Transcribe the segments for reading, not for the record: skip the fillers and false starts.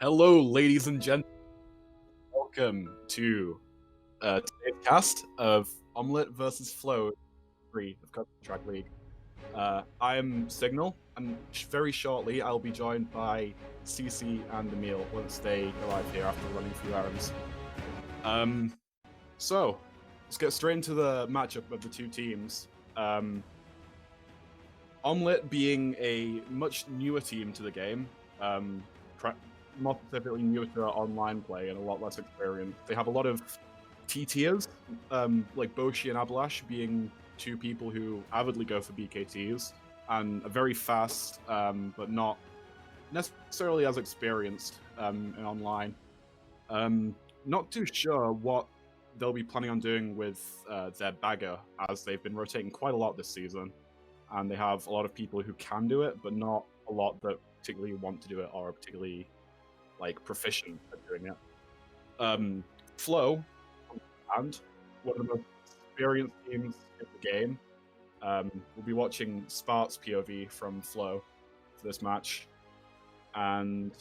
Hello, ladies and gentlemen. Welcome to today's cast of Omelette versus Flow 3 of Custom Track League. I am Signal, and very shortly I'll be joined by CC and Emil once they arrive here after running a few errands. So, let's get straight into the matchup of the two teams. Omelette being a much newer team to the game, more specifically newer to online play and a lot less experience. They have a lot of T-tiers, like Boshi and Ablash being two people who avidly go for BKTs and are very fast, but not necessarily as experienced in online. Not too sure what they'll be planning on doing with their bagger, as they've been rotating quite a lot this season, and they have a lot of people who can do it, but not a lot that particularly want to do it or are particularly proficient at doing it. Flow, and one of the most experienced teams in the game. We'll be watching Spart's POV from Flow for this match, and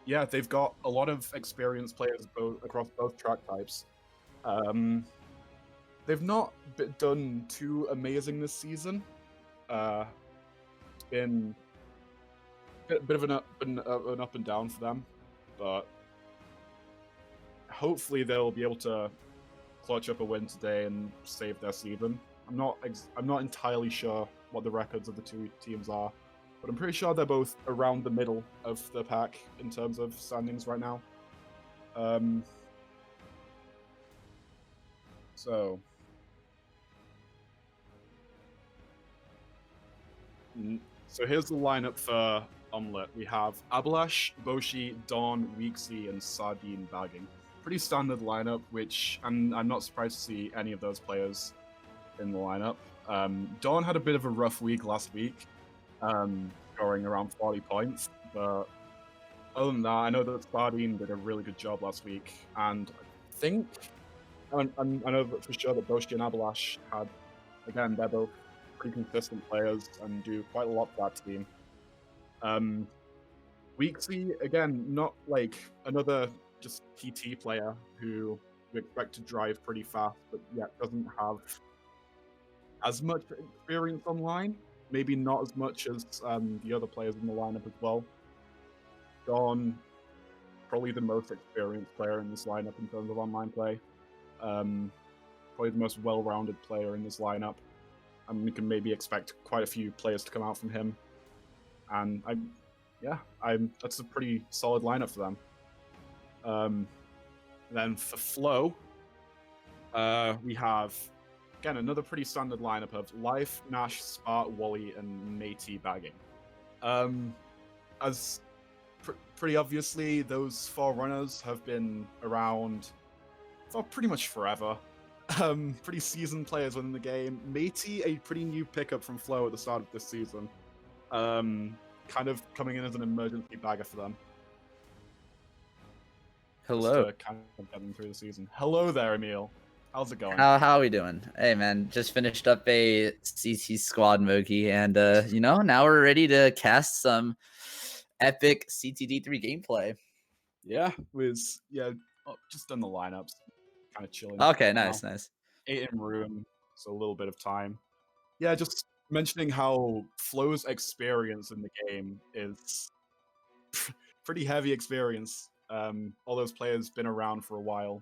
yeah, they've got a lot of experienced players across both track types. They've not done too amazing this season. It's been a bit of an up and down for them, but hopefully they'll be able to clutch up a win today and save their season. I'm not entirely sure what the records of the two teams are, but I'm pretty sure they're both around the middle of the pack in terms of standings right now. So here's the lineup for Omelette. We have Ablash, Boshi, Dawn, Weeksy, and Sardine bagging. Pretty standard lineup, which I'm not surprised to see any of those players in the lineup. Dawn had a bit of a rough week last week, scoring around 40 points, but other than that, I know that Sardine did a really good job last week, and I know for sure that Boshi and Ablash had, again, they're both pretty consistent players and do quite a lot for that team. Weeksy, again, not like another just TT player who you expect to drive pretty fast, but yet doesn't have as much experience online. Maybe not as much as the other players in the lineup as well. Dawn, probably the most experienced player in this lineup in terms of online play. Probably the most well-rounded player in this lineup. And we can maybe expect quite a few players to come out from him. And that's a pretty solid lineup for them. Then for Flow, we have, again, another pretty standard lineup of Life, Nash, Spart, Wally, and Matey bagging. As pretty obviously, those four runners have been around for pretty much forever. Pretty seasoned players within the game. Matey, a pretty new pickup from Flow at the start of this season. Kind of coming in as an emergency bagger for them. Hello. Just to kind of get them through the season. Hello there, Emil. How's it going? How are we doing? Hey man, just finished up a CC squad Moki, and now we're ready to cast some epic CTD3 gameplay. Yeah, just done the lineups. Kind of chilling. Okay, nice. 8 in room, so a little bit of time. Yeah, just mentioning how Flow's experience in the game is pretty heavy experience. All those players been around for a while,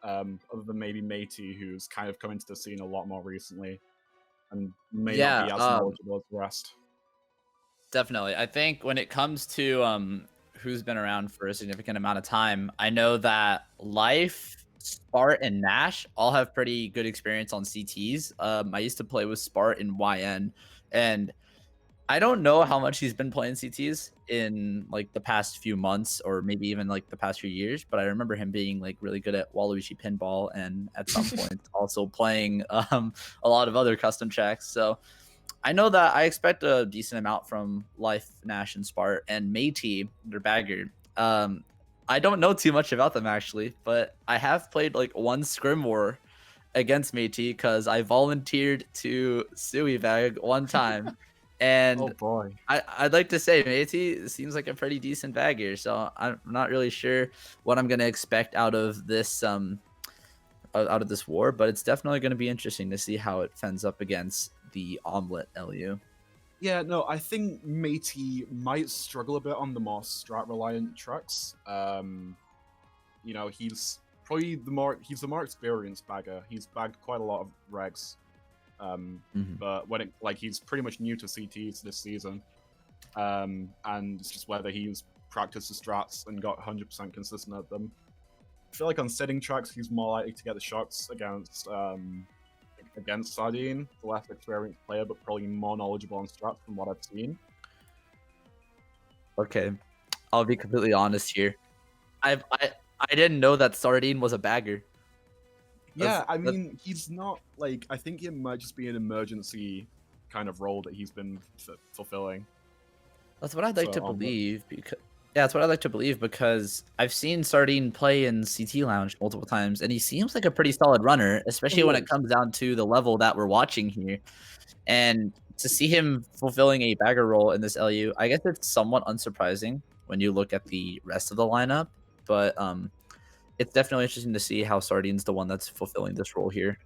other than maybe Matey, who's kind of come into the scene a lot more recently, and may not be as knowledgeable as the rest. Definitely. I think when it comes to who's been around for a significant amount of time, I know that Life, Spart, and Nash all have pretty good experience on CTs. I used to play with Spart in YN, and I don't know how much he's been playing CTs in like the past few months or maybe even like the past few years, but I remember him being like really good at Waluigi Pinball and at some point also playing a lot of other custom tracks. So I know that I expect a decent amount from Life, Nash, and Spart, and Matey, their bagger. I don't know too much about them actually, but I have played like one scrim war against Matey because I volunteered to Sui bag one time. And Oh boy. I'd like to say Métis seems like a pretty decent bagger, so I'm not really sure what I'm gonna expect out of this out of this war, but it's definitely gonna be interesting to see how it fends up against the Omelette LU. Yeah, no, I think Matey might struggle a bit on the more strat reliant tracks. You know, he's probably he's the more experienced bagger. He's bagged quite a lot of regs. But when he's pretty much new to CTs this season. And it's just whether he's practiced the strats and got 100% consistent at them. I feel like on setting tracks, he's more likely to get the shots against Sardine, the less experienced player, but probably more knowledgeable on strats from what I've seen. Okay, I'll be completely honest here. I didn't know that Sardine was a bagger. Yeah, I mean, he's not like, I think it might just be an emergency kind of role that he's been fulfilling. That's what I'd like to believe because that's what I'd like to believe because I've seen Sardine play in CT Lounge multiple times, and he seems like a pretty solid runner, especially when it comes down to the level that we're watching here. And to see him fulfilling a bagger role in this LU, I guess it's somewhat unsurprising when you look at the rest of the lineup, but it's definitely interesting to see how Sardine's the one that's fulfilling this role here.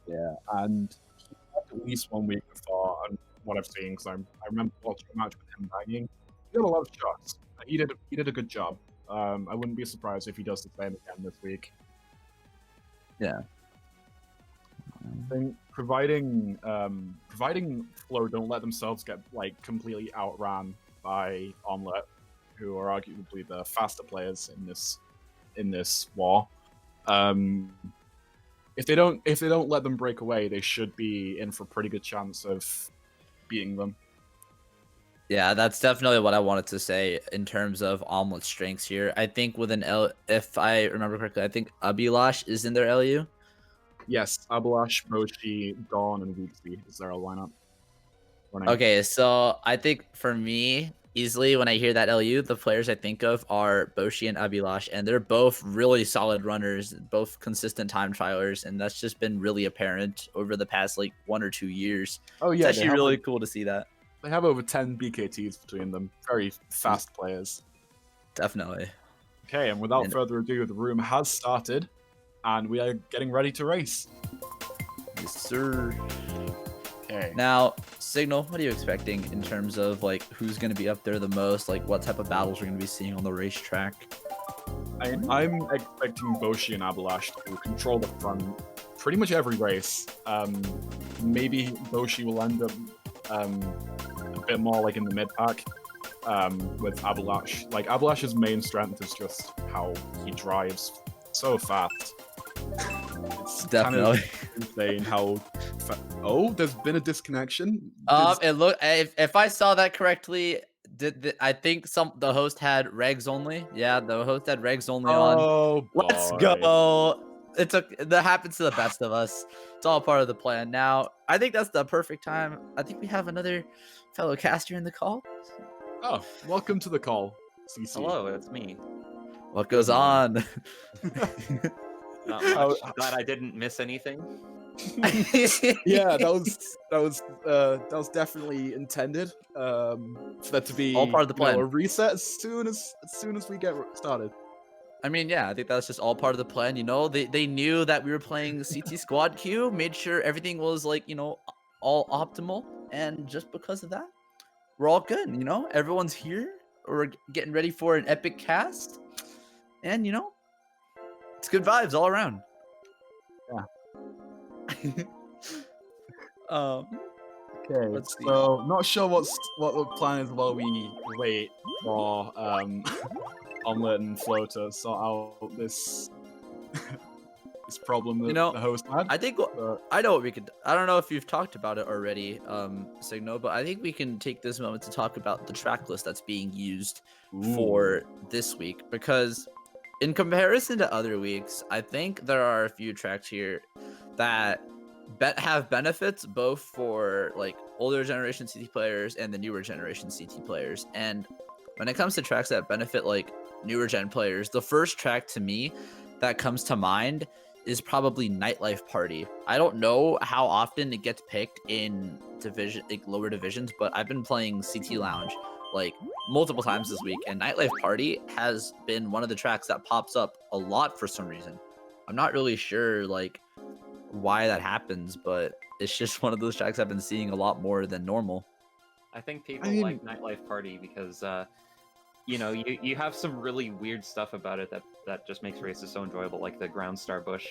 Yeah, and he had at least 1 week before, and what I've seen, because I remember watching a match with him bagging. He got a lot of shots. He did a good job. I wouldn't be surprised if he does the same again this week. Yeah. I think providing Flow don't let themselves get like completely outran by Omelette, who are arguably the faster players in this war. If they don't let them break away, they should be in for a pretty good chance of beating them. Yeah, that's definitely what I wanted to say in terms of Omelette's strengths here. I think with if I remember correctly, I think Abilash is in their LU. Yes, Abalash, Moshi, Dawn, and Weeksy is their lineup. Okay, so I think for me, easily when I hear that LU, the players I think of are Boshi and Abilash, and they're both really solid runners, both consistent time trialers, and that's just been really apparent over the past like 1 or 2 years. Oh yeah, it's actually really cool to see that. They have over 10 BKTs between them. Very fast players. Definitely. Okay, and without further ado, the room has started, and we are getting ready to race. Yes, sir. Okay. Now, Signal, what are you expecting in terms of like who's going to be up there the most? Like what type of battles we're going to be seeing on the racetrack? I'm expecting Boshi and Abalash to control the front pretty much every race. Maybe Boshi will end up a bit more like in the mid pack with Abalash. Like Abalash's main strength is just how he drives so fast. It's definitely kind of insane how. Oh, there's been a disconnection. It look if I saw that correctly. I think the host had regs only. Yeah, the host had regs only on. Oh, let's go. That happens to the best of us. It's all part of the plan. Now, I think that's the perfect time. I think we have another fellow caster in the call. Oh, welcome to the call, CC. Hello, it's me. What goes on? Not much. Glad I didn't miss anything. Yeah, that was definitely intended for that to be all part of the plan. A reset as soon as we get started. I mean, yeah, I think that's just all part of the plan. You know, they knew that we were playing CT squad queue, made sure everything was like, you know, all optimal, and just because of that, we're all good. You know, everyone's here. We're getting ready for an epic cast, and you know, it's good vibes all around. Yeah. Okay. Let's see. So not sure what the plan is while we wait for Omelette and Flo to sort out this this problem that the host had. I think I know what we could. I don't know if you've talked about it already, Signal, but I think we can take this moment to talk about the track list that's being used for this week, because in comparison to other weeks, I think there are a few tracks here that have benefits both for like older generation CT players and the newer generation CT players. And when it comes to tracks that benefit like newer gen players, the first track to me that comes to mind is probably Nightlife Party. I don't know how often it gets picked in lower divisions, but I've been playing CT Lounge like multiple times this week, and Nightlife Party has been one of the tracks that pops up a lot for some reason. I'm not really sure like why that happens, but it's just one of those tracks I've been seeing a lot more than normal. I think people like Nightlife Party because you know, you have some really weird stuff about it that just makes races so enjoyable, like the ground star bush,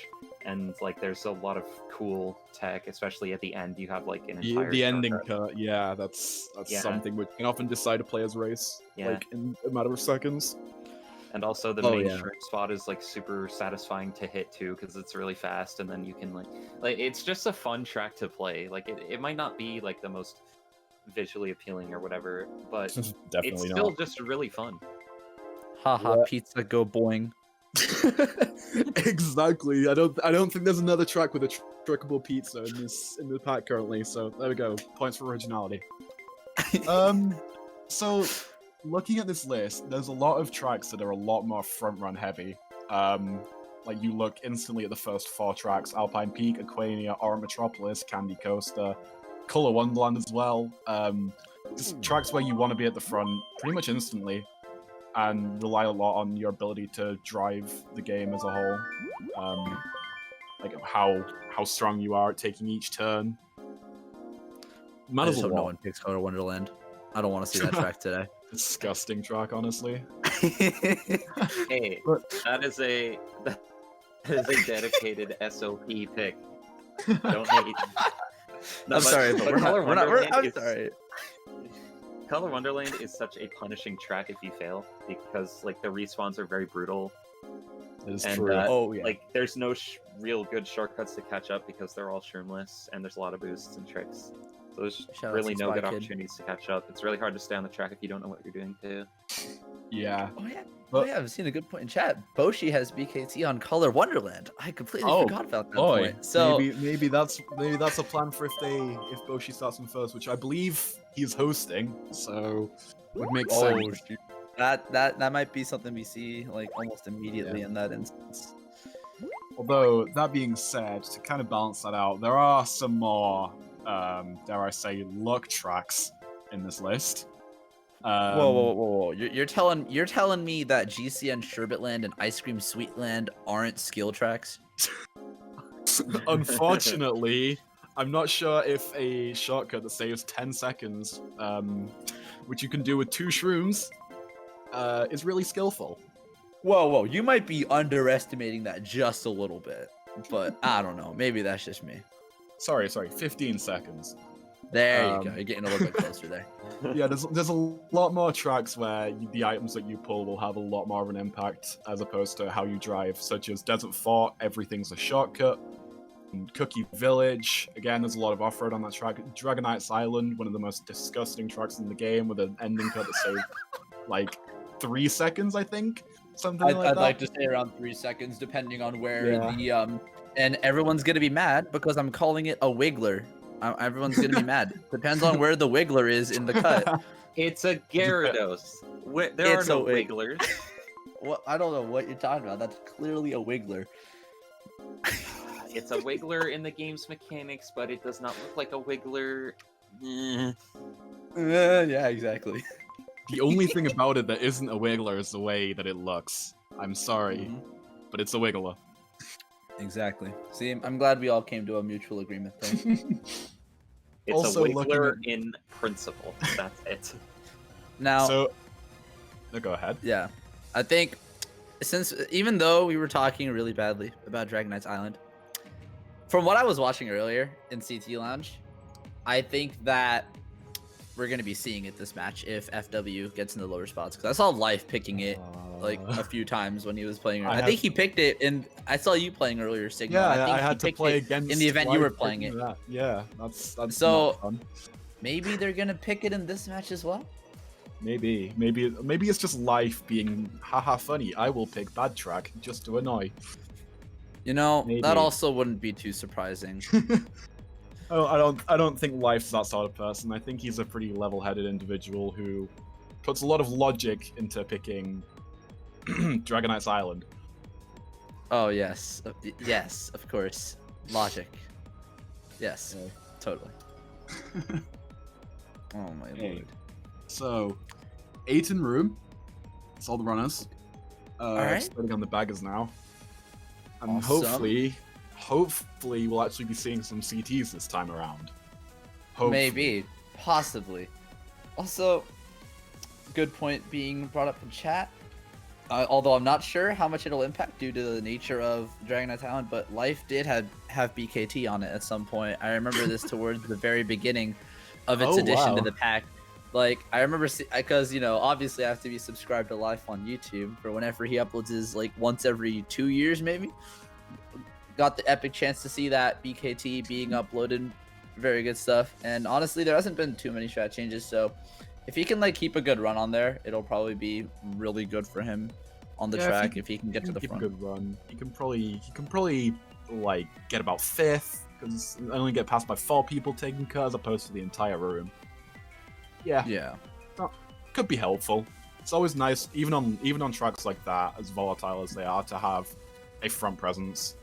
and like there's a lot of cool tech, especially at the end. You have like an entire the ending cut. Yeah, that's something which can often decide a player's race, like in a matter of seconds. And also the main shrimp spot is like super satisfying to hit too, because it's really fast, and then you can like it's just a fun track to play. Like it might not be like the most visually appealing or whatever, but it's still just really fun. Haha, pizza go boing. Exactly. I don't think there's another track with a trickable pizza in the pack currently. So there we go. Points for originality. So looking at this list, there's a lot of tracks that are a lot more front run heavy. Like you look instantly at the first 4 tracks: Alpine Peak, Aquania, Orange Metropolis, Candy Coaster, Color Wonderland as well. Just tracks where you want to be at the front pretty much instantly, and rely a lot on your ability to drive the game as a whole. Like how strong you are at taking each turn. I just hope no one picks Color Wonderland. I don't want to see that track today. Disgusting track, honestly. Hey, that is a dedicated SOP pick. Don't hate. No, I'm sorry, but I'm sorry. Color Wonderland is such a punishing track if you fail, because like the respawns are very brutal. That is true. Like there's no real good shortcuts to catch up because they're all shroomless, and there's a lot of boosts and tricks. So there's really no good opportunities to catch up. It's really hard to stay on the track if you don't know what you're doing too. Yeah. Oh yeah, I've seen a good point in chat. Boshi has BKT on Color Wonderland. I completely forgot about that point. So maybe that's a plan for if Boshi starts in first, which I believe he's hosting. So would make sense. That might be something we see like almost immediately in that instance. Although that being said, to kind of balance that out, there are some more dare I say luck tracks in this list. Whoa! You're telling me that GCN Sherbetland and Ice Cream Sweetland aren't skill tracks? Unfortunately, I'm not sure if a shortcut that saves 10 seconds, which you can do with 2 shrooms, is really skillful. Whoa! You might be underestimating that just a little bit, but I don't know. Maybe that's just me. Sorry, 15 seconds. There you go. You're getting a little bit closer there. Yeah, there's a lot more tracks where the items that you pull will have a lot more of an impact as opposed to how you drive, such as Desert Fort, everything's a shortcut. And Cookie Village, again, there's a lot of off-road on that track. Dragonite's Island, one of the most disgusting tracks in the game, with an ending cut that saved like 3 seconds, I think. Something like that. I'd like to say around 3 seconds, depending on where and everyone's gonna be mad because I'm calling it a wiggler. Everyone's gonna be mad. Depends on where the wiggler is in the cut. It's a Gyarados. There are no wigglers. Well, I don't know what you're talking about. That's clearly a wiggler. It's a wiggler in the game's mechanics, but it does not look like a wiggler. Yeah, exactly. The only thing about it that isn't a wiggler is the way that it looks. I'm sorry, but it's a wiggler. Exactly. See, I'm glad we all came to a mutual agreement there. It's also a wiggler in principle. That's it. Now, go ahead. Yeah, I think even though we were talking really badly about Dragonite's Island, from what I was watching earlier in CT Lounge, I think that we're going to be seeing it this match if FW gets in the lower spots, because I saw Life picking it like a few times when he was playing. I think he picked it, and I saw you playing earlier, Signal. Yeah, I had to play against in the event you were playing it. Yeah, that's so not fun. Maybe they're gonna pick it in this match as well. Maybe it's just Life being haha funny. I will pick bad track just to annoy. You know, that also wouldn't be too surprising. Oh, I don't think Life's that sort of person. I think he's a pretty level-headed individual who puts a lot of logic into picking Dragonite's Island. Oh yes, yes, of course. Logic. Yes, Okay. totally. Oh my Okay. lord. So, 8 in room. That's all the runners. Alright. Just waiting on the baggers now. And Awesome. hopefully we'll actually be seeing some CTs this time around. Hopefully. Maybe, possibly. Also, good point being brought up in chat. Although I'm not sure how much it'll impact due to the nature of Dragon Knight Talent, but Life did have BKT on it at some point. I remember this towards the very beginning of its addition to the pack. Like, I remember, because, you know, obviously I have to be subscribed to Life on YouTube for whenever he uploads his, like, once every 2 years, maybe. Got the epic chance to see that BKT being uploaded. Very good stuff. And honestly, there hasn't been too many strat changes, so if he can, like, keep a good run on there, it'll probably be really good for him on the track if he can get to the front. A good run. He can probably like get about 5th, because only get passed by 4 people taking Kart as opposed to the entire room. Yeah. Could be helpful. It's always nice, even on tracks like that, as volatile as they are, to have a front presence.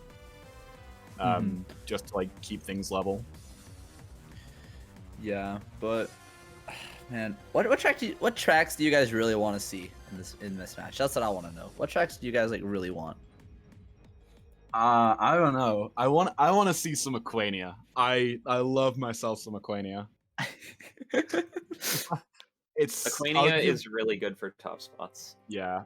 Just to, like, keep things level. Yeah, but man, what tracks do you guys really want to see in this match? That's what I want to know. What tracks do you guys like really want? I don't know. I want to see some Aquania. I love myself some Aquania. Aquania is really good for top spots. Yeah,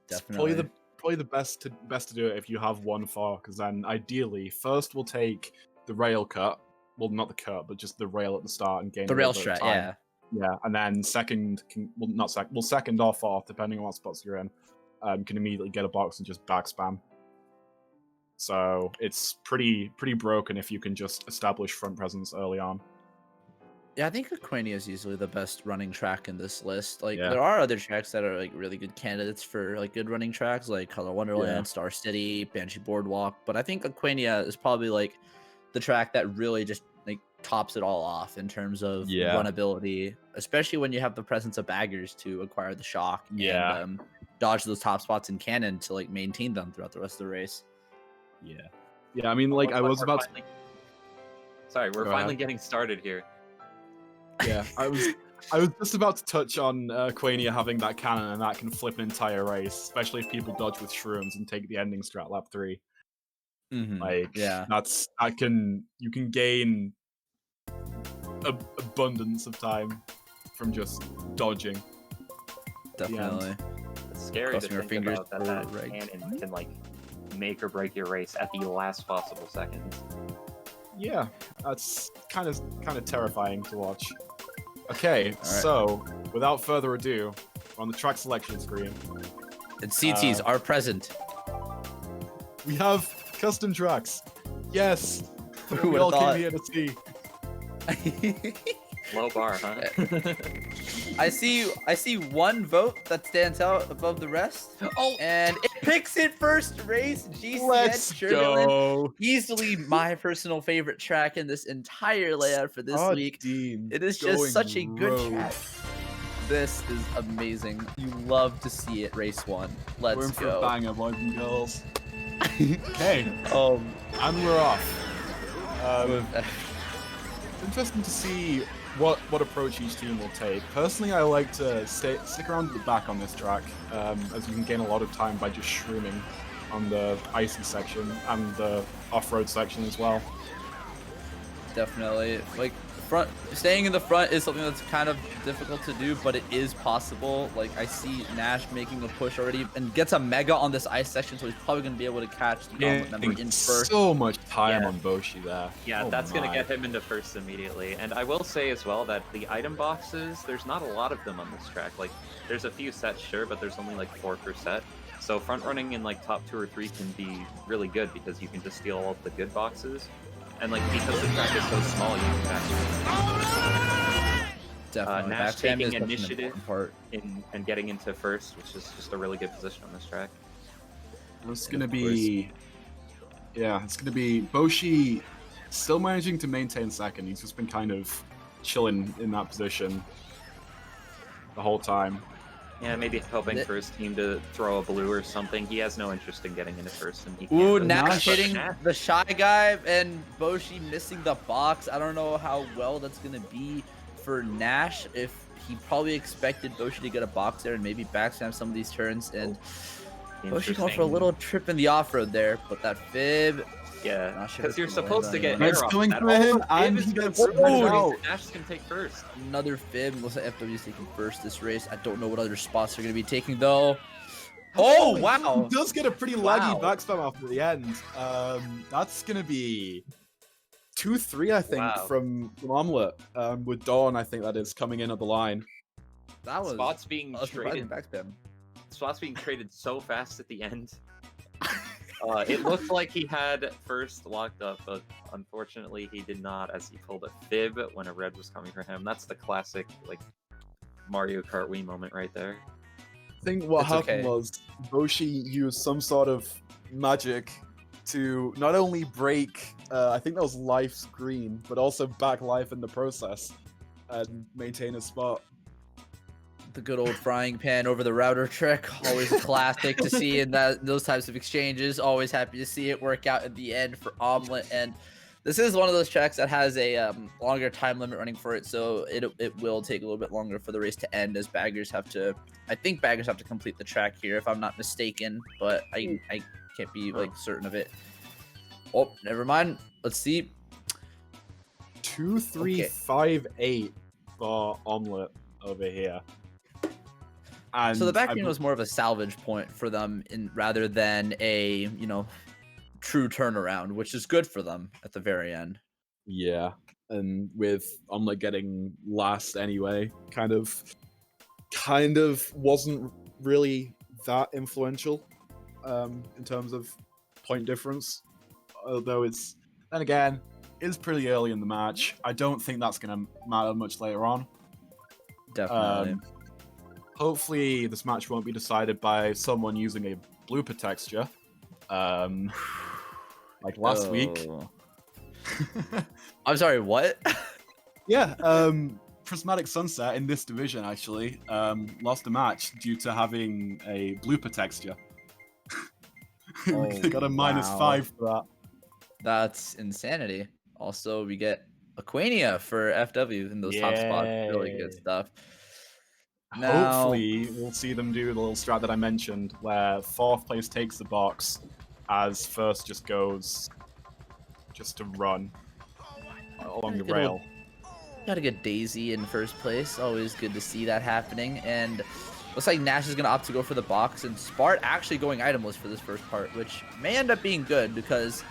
definitely. It's probably the best to do it if you have 1-4, because then ideally first we'll take the rail cut. Well, not the cut, but just the rail at the start and gain the rail strat. Yeah. Yeah, and then second second or fourth, depending on what spots you're in, can immediately get a box and just back spam. So it's pretty broken if you can just establish front presence early on. Yeah, I think Aquania is usually the best running track in this list. Like, there are other tracks that are like really good candidates for like good running tracks, like Color Wonderland, Star City, Banshee Boardwalk. But I think Aquania is probably like the track that really just like tops it all off in terms of runability, especially when you have the presence of baggers to acquire the shock and dodge those top spots in cannon to like maintain them throughout the rest of the race. I mean, like, I was about to... Sorry, we're finally getting started here. Yeah, I was just about to touch on Aquania having that cannon, and that can flip an entire race, especially if people dodge with shrooms and take the ending strat lap 3. Like, you can gain abundance of time from just dodging. Definitely. It's scary to think about that cannon can like make or break your race at the last possible second. Yeah, that's kind of terrifying to watch. Okay, so without further ado, we're on the track selection screen. And CTs are present. We have custom tracks. Yes, Who we all came here to see. Low bar, huh? I see one vote that stands out above the rest. And it picks it first race. Let's go. Easily my personal favorite track in this entire layout for this week. It is just such a good track. This is amazing. You love to see it. Race 1. Let's go. We're in for a banger, boys and girls. Okay. And we're off. Interesting to see what approach each team will take. Personally, I like to stick around at the back on this track, as you can gain a lot of time by just shrooming on the icy section and the off-road section as well. Definitely. Like, staying in the front is something that's kind of difficult to do, but it is possible. Like, I see Nash making a push already and gets a mega on this ice section, so he's probably going to be able to catch the Omelette member in first. So much time on Banshee there. Yeah, that's going to get him into first immediately. And I will say as well that the item boxes, there's not a lot of them on this track. Like, there's a few sets, sure, but there's only like 4 per set. So front running in like top 2 or 3 can be really good because you can just steal all of the good boxes. And like, because the track is so small, you can actually definitely Nash taking initiative and getting into first, which is just a really good position on this track. It's gonna be Banshee still managing to maintain second. He's just been kind of chilling in that position the whole time. Yeah, maybe hoping for his team to throw a blue or something. He has no interest in getting into first, and he can't Ooh, really Nash push hitting Nash. the shy guy and Boshi missing the box. I don't know how well that's gonna be for Nash. If he probably expected Boshi to get a box there and maybe backstab some of these turns, and Boshi going for a little trip in the off-road there, but that fib. Yeah, because you're supposed to get Red's air off going that. for him, All and the he fib is gets good red for out. Nash can take first. Another fib. Looks like FW is taking first this race. I don't know what other spots they're gonna be taking though. Oh wow! He does get a pretty laggy backspam off at the end. That's gonna be 2-3, I think, from Omelette. With Dawn, I think that is coming in at the line. That was Spots being traded. Backspam. Spots being traded so fast at the end. It looked like he had first locked up, but unfortunately he did not, as he pulled a fib when a red was coming for him. That's the classic like Mario Kart Wii moment right there. I think what happened was Boshi used some sort of magic to not only break, I think that was life's green, but also back life in the process and maintain a spot. The good old frying pan over the router trick, always a classic to see in those types of exchanges. Always happy to see it work out at the end for Omelette. And this is one of those tracks that has a longer time limit running for it, so it will take a little bit longer for the race to end, as baggers have to, I think baggers have to complete the track here if I'm not mistaken, but I can't be like certain of it. Oh, never mind. Let's see. 2-3-5-8 for Omelette over here. And so the back was more of a salvage point for them rather than a, true turnaround, which is good for them at the very end. Yeah, and with Omelette getting last anyway, kind of wasn't really that influential in terms of point difference. Although it's, then again, it's pretty early in the match. I don't think that's going to matter much later on. Definitely. Hopefully this match won't be decided by someone using a blooper texture. Like last week. I'm sorry, what? Yeah, Prismatic Sunset in this division actually lost a match due to having a blooper texture. They got a -5 for that. That's insanity. Also, we get Aquania for FW in those top spots. Really good stuff. Now, hopefully, we'll see them do the little strat that I mentioned, where 4th place takes the box, as first just goes just to run along the rail. Gotta get Daisy in first place. Always good to see that happening. And looks like Nash is gonna opt to go for the box, and Spart actually going itemless for this first part, which may end up being good because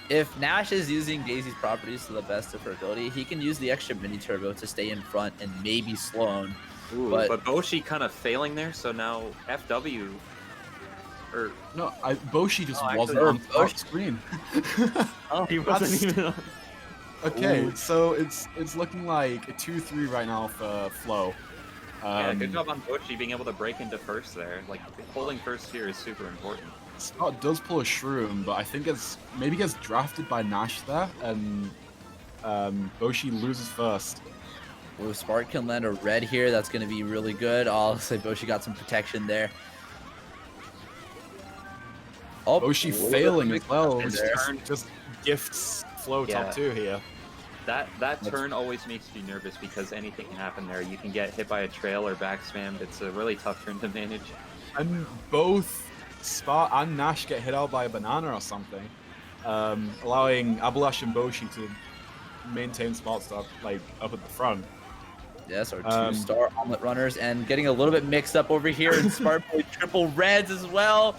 if Nash is using Daisy's properties to the best of her ability, he can use the extra mini turbo to stay in front and maybe slow him. Ooh, but Boshi kind of failing there, so now FW. Or no, Boshi just wasn't on the screen. Oh, he wasn't even on. Okay, so it's looking like a 2-3 right now for Flo. Yeah, good job on Boshi being able to break into first there. Like holding first here is super important. Scott does pull a shroom, but I think maybe gets drafted by Nash there, and Boshi loses first. Ooh, Spark can land a red here. That's going to be really good. Oh, looks like Boshi got some protection there. Oh, Boshi failing as well. Just gifts Flo top 2 here. That turn always makes you nervous because anything can happen there. You can get hit by a trail or back spammed. It's a really tough turn to manage. And both Spart and Nash get hit out by a banana or something, allowing Abulash and Boshi to maintain spot stop like up at the front. Yes, our 2-star Omelette runners, and getting a little bit mixed up over here. And Spart played triple reds as well.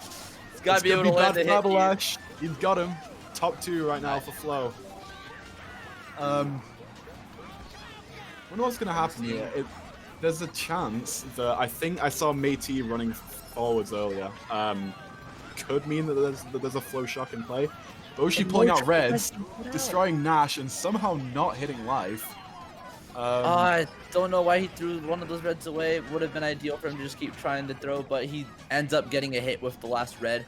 He's got to be able to land the hit. Abulash. He's got him. Top 2 right now for Flo. Wonder what's gonna happen here. There's a chance that I think I saw Métis running forwards earlier. Could mean that there's a Flo shock in play. Boshi pulling out reds, destroying Nash, and somehow not hitting life. I don't know why he threw one of those reds away. Would have been ideal for him to just keep trying to throw, but he ends up getting a hit with the last red.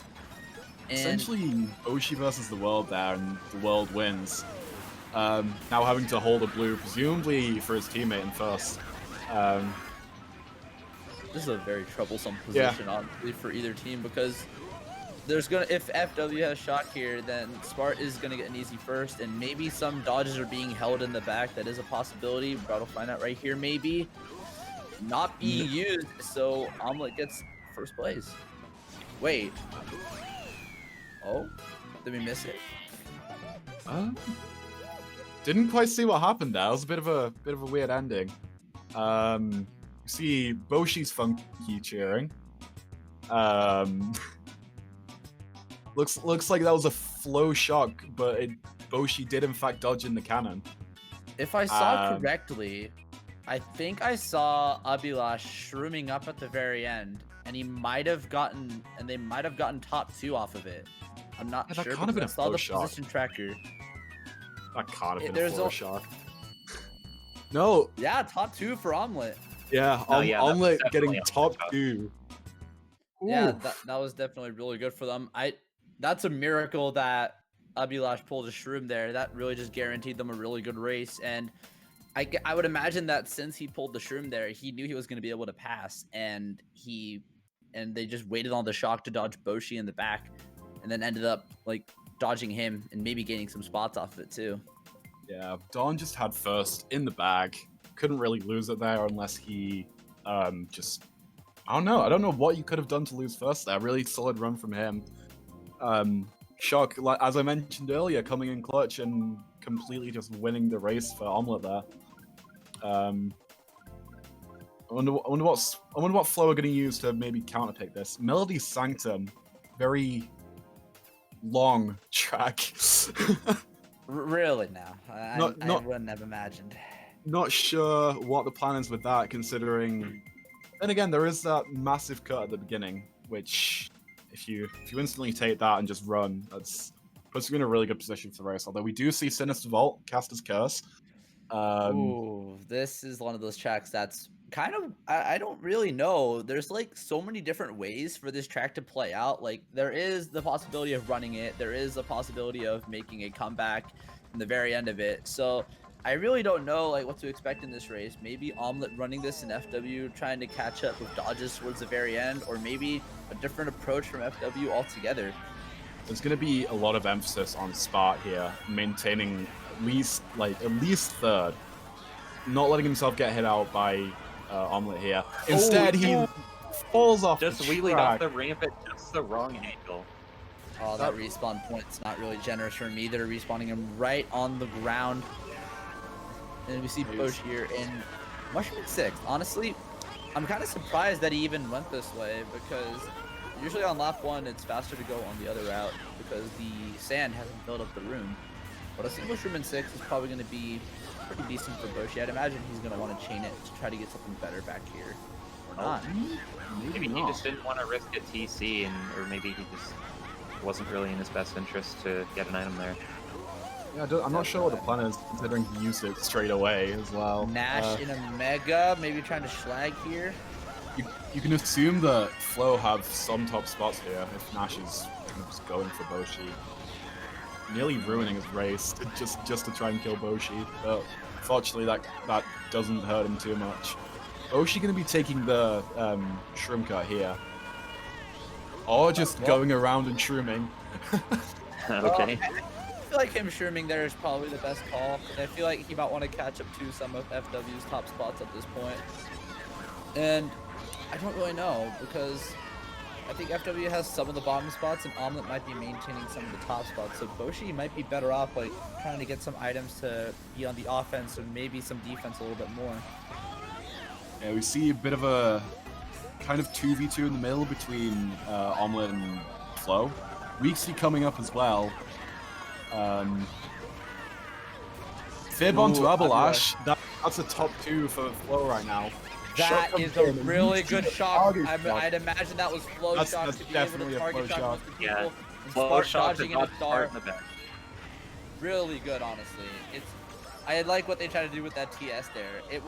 And essentially, Boshi versus the world there, and the world wins. Now having to hold a blue, presumably for his teammate in first. this is a very troublesome position, honestly, for either team because if FW has shock here, then Spart is gonna get an easy first, and maybe some dodges are being held in the back. That is a possibility. But we'll find out right here. Maybe not being used, so Omelette gets first place. Wait. Oh, did we miss it? Didn't quite see what happened there. It was a bit of a weird ending. See Boshi's funky cheering. Looks like that was a flow shock, but Boshi did in fact dodge in the cannon. If I saw correctly, I think I saw Abilash shrooming up at the very end, and they might have gotten top 2 off of it. I'm not sure. Kind of been I a saw flow the shock. position tracker. That can't have been a flow shock. No. Yeah, top 2 for Omelette. Yeah, Omelette getting top 2. Ooh. Yeah, that was definitely really good for them. That's a miracle that Abilash pulled a shroom there. That really just guaranteed them a really good race. And I would imagine that since he pulled the shroom there, he knew he was going to be able to pass, and they just waited on the shock to dodge Boshi in the back, and then ended up like dodging him and maybe gaining some spots off of it too. Yeah, Don just had first in the bag. Couldn't really lose it there unless he just I don't know what you could have done to lose first there. Really solid run from him. Shock, like as I mentioned earlier, coming in clutch and completely just winning the race for Omelette there. I wonder what flow we're gonna use to maybe counterpick this. Melody Sanctum, very long track. Really now? I wouldn't have imagined. Not sure what the plan is with that, considering. Then again, there is that massive cut at the beginning, which if you instantly take that and just run, puts you in a really good position for the race. Although we do see Sinister Vault, Caster's Curse. Ooh, this is one of those tracks that's kind of I don't really know. There's like so many different ways for this track to play out. Like there is the possibility of running it. There is a possibility of making a comeback in the very end of it. So I really don't know like what to expect in this race. Maybe Omelette running this in FW, trying to catch up with dodges towards the very end, or maybe a different approach from FW altogether. There's going to be a lot of emphasis on Spart here, maintaining at least third, not letting himself get hit out by Omelette here. Instead, he falls off. Just wheeling off the ramp at just the wrong angle. Oh, that respawn point's not really generous for him either. Respawning him right on the ground. And we see Bosch here in Mushroom 6. Honestly, I'm kind of surprised that he even went this way, because usually on lap 1 it's faster to go on the other route because the sand hasn't filled up the room. But a single Mushroom in 6 is probably going to be pretty decent for Bosch. I'd imagine he's going to want to chain it to try to get something better back here. Or not. Maybe he just didn't want to risk a TC, or maybe he just wasn't really in his best interest to get an item there. Yeah, I'm not sure what the plan is, considering he used it straight away as well. Nash in a Mega, maybe trying to schlag here. You can assume that Flo have some top spots here if Nash is kind of just going for Boshi. Nearly ruining his race just to try and kill Boshi, but fortunately that doesn't hurt him too much. Boshi going to be taking the shroom cut here. Or just going around and shrooming. Okay. I feel like him shrooming there is probably the best call. I feel like he might want to catch up to some of FW's top spots at this point. And I don't really know, because I think FW has some of the bottom spots and Omelette might be maintaining some of the top spots. So Boshi might be better off like trying to get some items to be on the offense and maybe some defense a little bit more. Yeah, we see a bit of a kind of 2v2 in the middle between Omelette and Flo. Weeksy coming up as well. Fib onto Abalash. That's a top 2 for Flo right now. That is a really good shock. I'd imagine that was Flo shock that's to be able definitely to a target Flo shot shock. most of the people. Yeah. Flo shock dodging in the dark. in the back. Really good, honestly. I like what they try to do with that TS there. It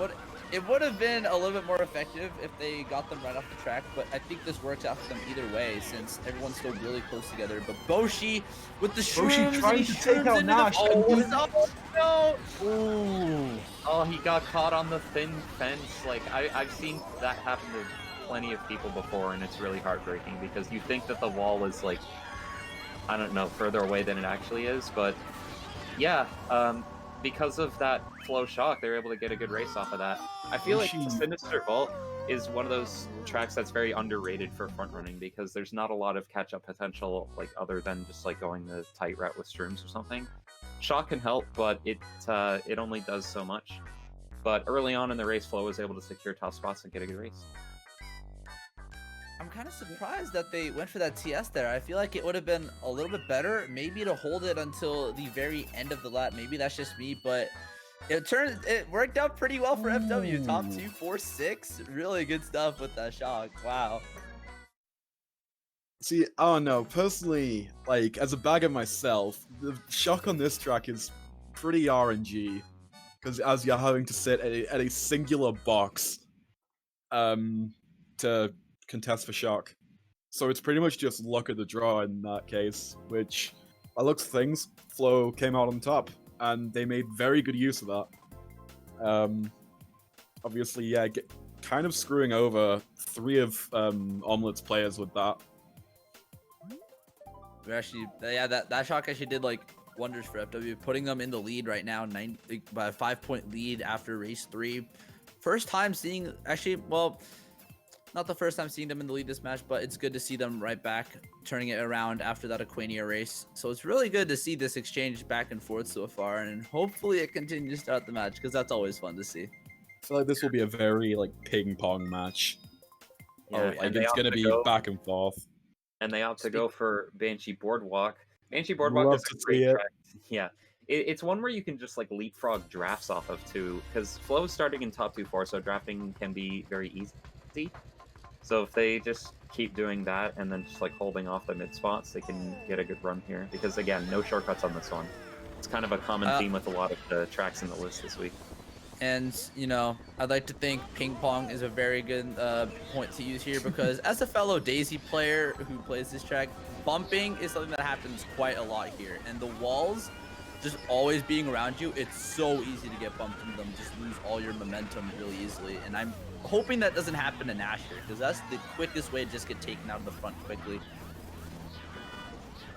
would have been a little bit more effective if they got them right off the track, but I think this works out for them either way since everyone's still really close together. But Boshi with the shrooms, trying to take out Nash. Oh no! Ooh. Oh, he got caught on the thin fence. Like I've seen that happen to plenty of people before, and it's really heartbreaking because you think that the wall is like, I don't know, further away than it actually is, but yeah, because of that flow shock, they're able to get a good race off of that. I feel like Sinister Vault is one of those tracks that's very underrated for front running because there's not a lot of catch-up potential, like other than just like going the tight route with shrooms or something. Shock can help, but it only does so much. But early on in the race, Flo was able to secure top spots and get a good race. I'm kind of surprised that they went for that TS there. I feel like it would have been a little bit better, maybe to hold it until the very end of the lap. Maybe that's just me, but it worked out pretty well for FW. Top 2, 4, 6. Really good stuff with that shock. Wow. See, I don't know. Personally, like, as a bagger myself, the shock on this track is pretty RNG. Because as you're having to sit at a singular box to contest for shock. So it's pretty much just luck of the draw in that case, which, by looks of things, Flo came out on top, and they made very good use of that. Obviously, yeah, kind of screwing over 3 of Omelette's players with that. We actually, yeah, that shock actually did like wonders for FW, putting them in the lead right now, by a 5-point lead after race 3. First time seeing, actually, well, not the first time seeing them in the lead this match, but it's good to see them right back, turning it around after that Aquania race. So it's really good to see this exchange back and forth so far, and hopefully it continues throughout the match, because that's always fun to see. I feel like this will be a very, like, ping-pong match. Yeah, like, it's gonna be back and forth. And they opt to go for Banshee Boardwalk. Banshee Boardwalk is a great track. Yeah. It's one where you can just, like, leapfrog drafts off of, too, because Flo is starting in top 2-4, so drafting can be very easy. So if they just keep doing that and then just, like, holding off the mid spots, they can get a good run here. Because, again, no shortcuts on this one. It's kind of a common theme with a lot of the tracks in the list this week. And, you know, I'd like to think ping pong is a very good point to use here, because as a fellow Daisy player who plays this track, bumping is something that happens quite a lot here. And the walls just always being around you, it's so easy to get bumped into them, just lose all your momentum really easily. And I'm hoping that doesn't happen to Nash here, because that's the quickest way to just get taken out of the front quickly.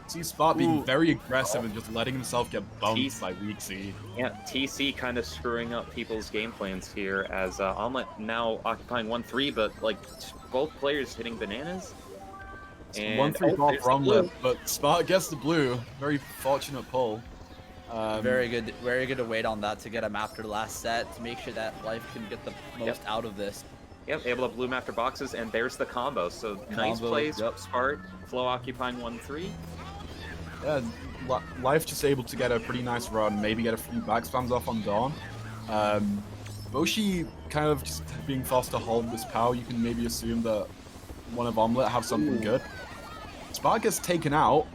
See Spot being very aggressive and just letting himself get bumped by Weeksy. Yeah, TC kind of screwing up people's game plans here as Omelette now occupying 1-3, but like both players hitting bananas. And 1-3 ball for Omelette, but Spot gets the blue. Very fortunate pull. Very good to wait on that to get him after the last set to make sure that Life can get the most out of this. Yep, able to bloom after boxes, and there's the combo. So nice plays, Spart, Flo occupying 1-3. Yeah, Life just able to get a pretty nice run, maybe get a few back spams off on Dawn. Boshi kind of just being forced to hold this power, you can maybe assume that one of Omelette have something good. Spark gets taken out.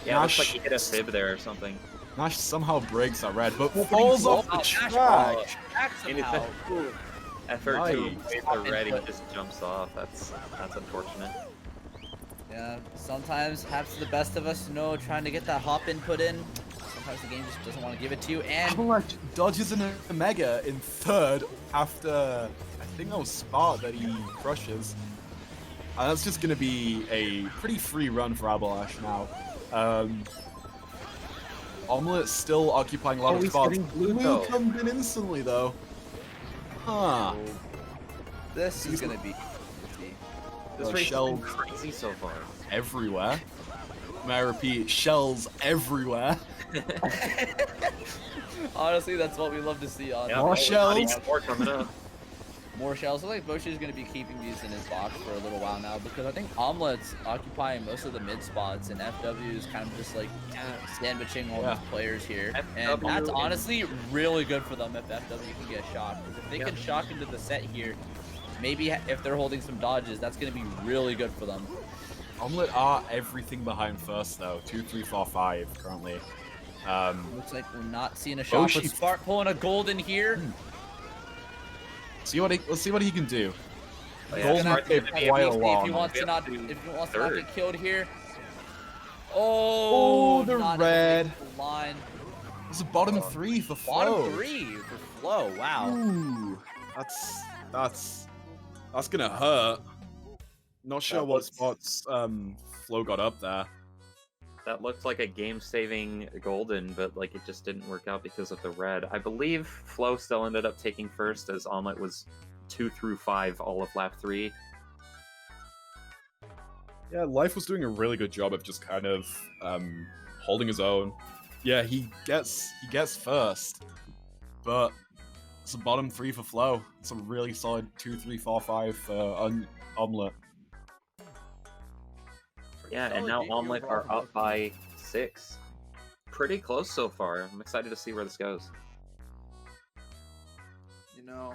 Yeah, Nash, looks like he hit a fib there or something. Nash somehow breaks that red, but falls off the track. Effort to wait the red, he just jumps off. That's unfortunate. Yeah, sometimes happens to the best of us, you know, trying to get that hop input in. Sometimes the game just doesn't want to give it to you, and Avalanche dodges an Omega in 3rd after, I think that was Spart that he crushes. And that's just going to be a pretty free run for Avalanche now. Omelette still occupying a lot of spots. Blue comes in instantly, though. Huh. This is going to be... This race has been crazy so far. Everywhere. May I repeat, shells everywhere. Honestly, that's what we love to see on. More shells. More coming up. More shells. I think Boshi is going to be keeping these in his box for a little while now, because I think Omelette's occupying most of the mid spots, and FW is kind of just like sandwiching all these players here. And that's honestly really good for them if FW can get shocked. Because if they can shock into the set here, maybe if they're holding some dodges, that's going to be really good for them. Omelette are everything behind first, though. 2, 3, 4, 5 currently. Looks like we're not seeing a shot, but Spark pulling a golden here. Let's see what he can do. Golden if he wants to not get killed here. Oh, the red. Line. It's a bottom 3 for Flo. Bottom 3 for Flo. Wow. Ooh, that's That's gonna hurt. Not sure That what looks- spots Flo got up there. That looked like a game-saving golden, but like it just didn't work out because of the red. I believe Flo still ended up taking first, as Omelette was 2 through 5 all of lap 3. Yeah, Life was doing a really good job of just kind of holding his own. Yeah, he gets first, but it's a bottom 3 for Flo. It's a really solid 2, 3, 4, 5 for Omelette. Yeah, and now Omelette are up by 6. Pretty close so far. I'm excited to see where this goes. You know,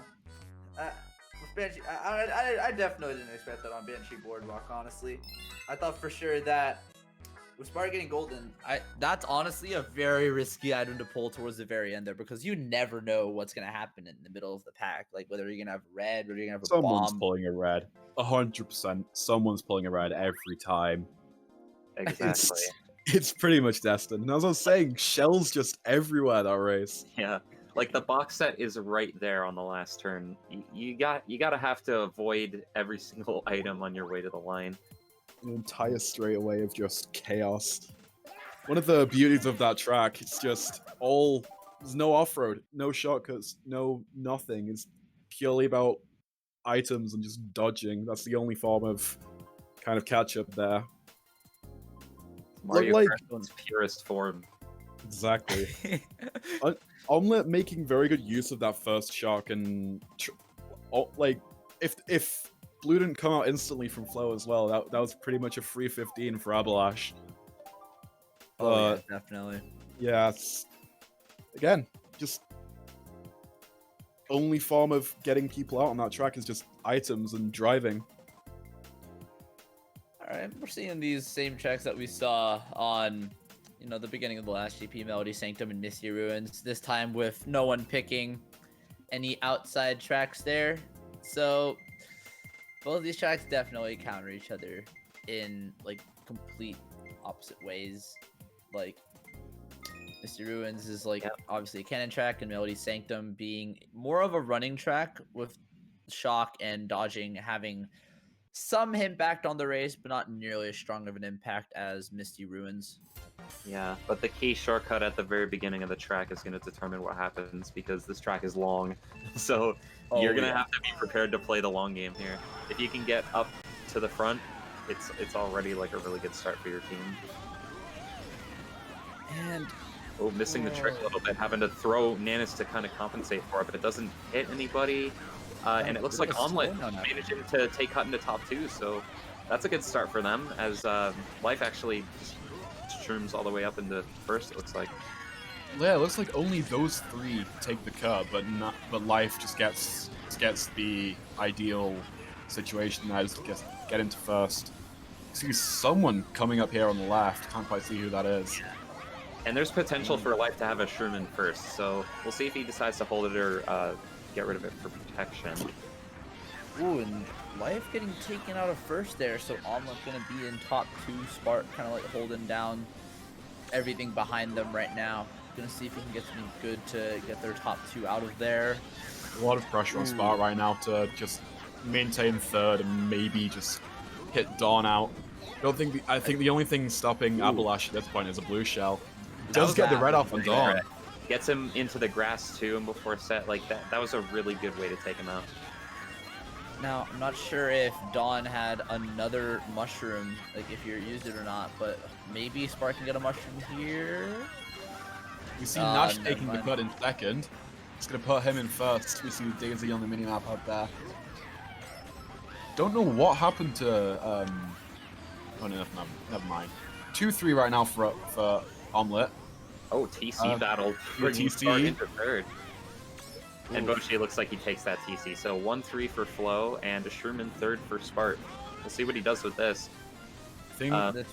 with Banshee, I definitely didn't expect that on Banshee Boardwalk, honestly. I thought for sure that with Spark getting golden, That's honestly a very risky item to pull towards the very end there, because you never know what's gonna happen in the middle of the pack. Like whether you're gonna have red, whether you're gonna have a Someone's bomb. pulling a red. 100%. Someone's pulling a red every time. Exactly. It's pretty much destined. And as I was saying, shells just everywhere that race. Yeah, like the box set is right there on the last turn. You gotta have to avoid every single item on your way to the line. An entire straightaway of just chaos. One of the beauties of that track, it's just all... There's no off-road, no shortcuts, no nothing. It's purely about items and just dodging. That's the only form of kind of catch-up there. Mario like- Kart in its purest form. Exactly. Omelette making very good use of that first shock, and like if Blue didn't come out instantly from Flo as well, that was pretty much a free 15 for Abalash. Oh yeah, definitely. Yeah, it's again just only form of getting people out on that track is just items and driving. Alright, we're seeing these same tracks that we saw on, you know, the beginning of the last GP, Melody Sanctum and Misty Ruins, this time with no one picking any outside tracks there. So both of these tracks definitely counter each other in like complete opposite ways. Like Misty Ruins is like obviously a cannon track, and Melody Sanctum being more of a running track with shock and dodging having some impact on the race, but not nearly as strong of an impact as Misty Ruins. Yeah, but the key shortcut at the very beginning of the track is going to determine what happens, because this track is long. So you're going to have to be prepared to play the long game here. If you can get up to the front, it's already like a really good start for your team. And missing the trick a little bit, having to throw Nanis to kind of compensate for it, but it doesn't hit anybody. And it looks like Omelette managing to take Hut into top 2, so that's a good start for them, as Life actually shrooms all the way up into first, it looks like. Yeah, it looks like only those 3 take the cut, but Life just gets the ideal situation that is to get into first. See someone coming up here on the left, can't quite see who that is. And there's potential for Life to have a shroom in first, so we'll see if he decides to hold it or get rid of it for protection. Ooh, and Life getting taken out of first there, so Omelette gonna be in top 2, Spark kind of like holding down everything behind them right now. Gonna see if he can get something good to get their top 2 out of there. A lot of pressure on Spark right now to just maintain third and maybe just hit Dawn out. I think the only thing stopping Abalash at this point is a blue shell. Does get the red off on Dawn. Gets him into the grass too, and before set, like that was a really good way to take him out. Now, I'm not sure if Dawn had another mushroom, like if you used it or not, but maybe Spark can get a mushroom here. We see Nash taking the cut in second. It's going to put him in first. We see Daisy on the minimap out there. Don't know what happened to... oh, no, never mind. 2-3 right now for Omelette. Oh, TC battle. TC. Into third. And Banshee looks like he takes that TC. So 1-3 for Flo and a shroom in third for Spart. We'll see what he does with this. I think the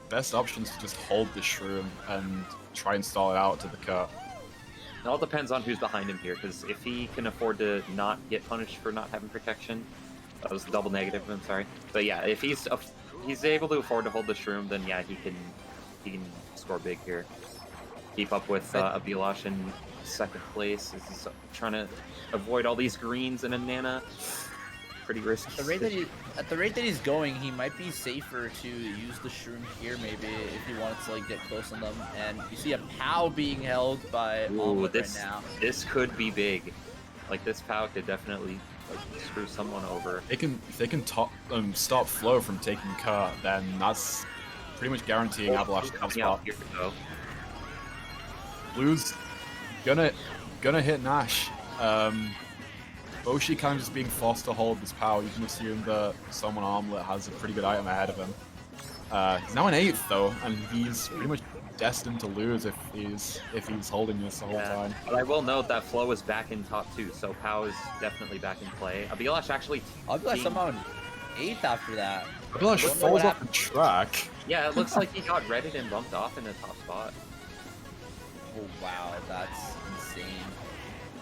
best option is to just hold the shroom and try and stall it out to the cut. It all depends on who's behind him here, because if he can afford to not get punished for not having protection, that was double negative, I'm sorry. But yeah, if he's able to afford to hold the shroom, then yeah, he can score big here. Keep up with Abilash in second place. He's trying to avoid all these greens and a Nana. pretty risky. At the rate that he's going, he might be safer to use the shroom here, maybe if he wanted to like get close on them. And you see a POW being held by Omelette right now. This could be big. Like this POW could definitely like screw someone over. If they can stop Flow from taking Kart, then that's pretty much guaranteeing Avalanche top spot. Here we go. Blue's gonna hit Nash. Boshi kind of just being forced to hold this power. You can assume that someone Omelette has a pretty good item ahead of him. He's now in 8th though, and he's pretty much destined to lose if he's holding this the whole time. But I will note that Flo is back in top 2, so POW is definitely back in play. Abilash actually. Abilash somehow in 8th after that. Abilash falls off the track. Yeah, it looks like he got redded and bumped off in the top spot. Oh wow, that's insane.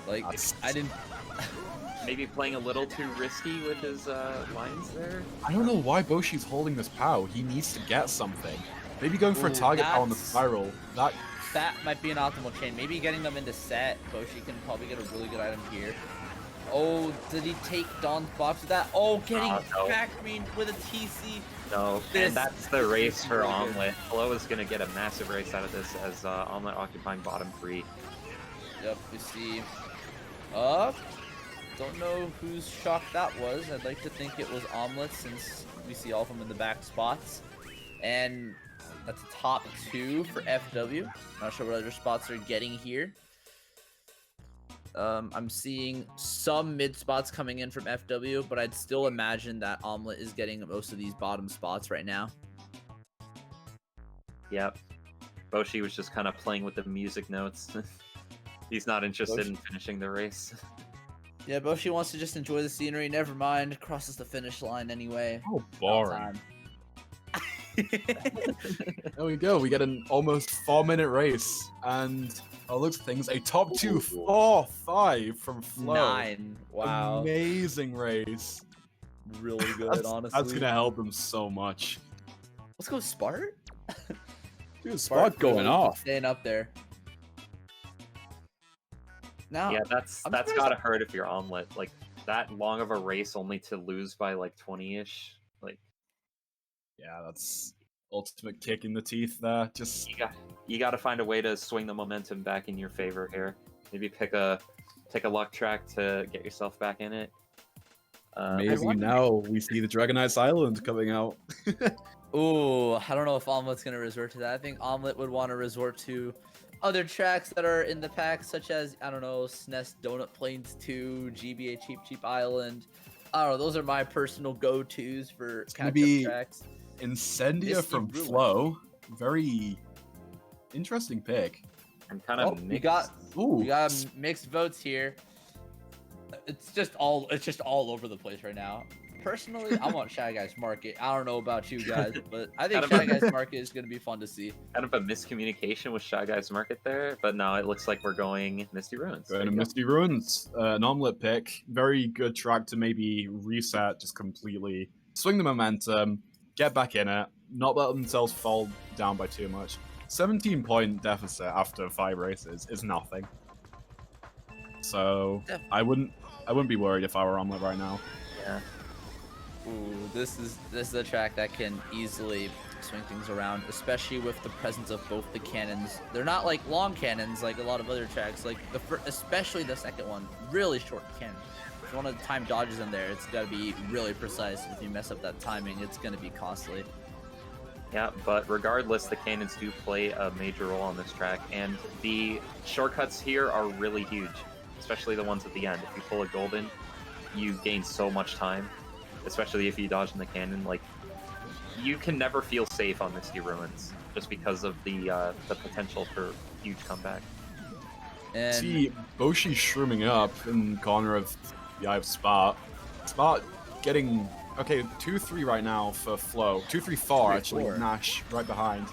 Like I didn't. Maybe playing a little too risky with his lines there. I don't know why Boshi's holding this POW. He needs to get something. Maybe going for a target POW on the spiral. That might be an optimal chain. Maybe getting them into set. Boshi can probably get a really good item here. Oh, did he take Dawn's box with that? Oh, getting back green with a TC. No, and that's the race for Omelette. Flo is going to get a massive race out of this as Omelette occupying bottom 3. Yep, we see. Don't know whose shot that was. I'd like to think it was Omelette since we see all of them in the back spots. And that's a top 2 for FW. Not sure what other spots are getting here. I'm seeing some mid spots coming in from FW, but I'd still imagine that Omelette is getting most of these bottom spots right now. Yep. Boshi was just kind of playing with the music notes. He's not interested in finishing the race. Yeah, Boshi wants to just enjoy the scenery. Never mind, crosses the finish line anyway. Oh, boring. There we go. We get an almost 4-minute race, and looks things a top 2, 4, 5 from Flo. 9. Wow. Amazing race. Really good, honestly. That's gonna help them so much. Let's go Spart. Dude, Spart going off. Staying up there. Now, yeah, that's gotta hurt if you're Omelette. Like that long of a race only to lose by like 20-ish. Like, yeah, that's ultimate kick in the teeth there. Just you got to find a way to swing the momentum back in your favor here. Maybe pick a luck track to get yourself back in it. Maybe now we see the Dragonized Island coming out. Ooh, I don't know if Omelette's gonna resort to that. I think Omelette would want to resort to other tracks that are in the pack, such as, I don't know, SNES Donut Plains 2, GBA Cheap Island. I don't know, those are my personal go-tos for catch-up tracks. Incendia Misty from Ruins. Flo. Very interesting pick. And kind of we got mixed votes here. It's just all over the place right now. Personally, I want Shy Guys Market. I don't know about you guys, but I think Shy Guys Market is going to be fun to see. Kind of a miscommunication with Shy Guys Market there, but no, it looks like we're going Misty Ruins. Going to Misty Ruins, an Omelette pick. Very good track to maybe reset, just completely swing the momentum, get back in it, not let themselves fall down by too much. 17-point deficit after 5 races is nothing. So I wouldn't be worried if I were Omelette right now. Yeah. Ooh, this is a track that can easily swing things around, especially with the presence of both the cannons. They're not like long cannons like a lot of other tracks. Like especially the second one, really short cannon. If you want to time dodges in there, it's got to be really precise. If you mess up that timing, it's going to be costly. Yeah, but regardless, the cannons do play a major role on this track, and the shortcuts here are really huge, especially the ones at the end. If you pull a golden, you gain so much time, especially if you dodge in the cannon. Like, you can never feel safe on Misty Ruins just because of the potential for huge comeback. And see Boshi shrooming up in the corner of the eye of Spart. Spart getting 2-3 right now for Flo. 2-3-4 actually. 4. Nash right behind.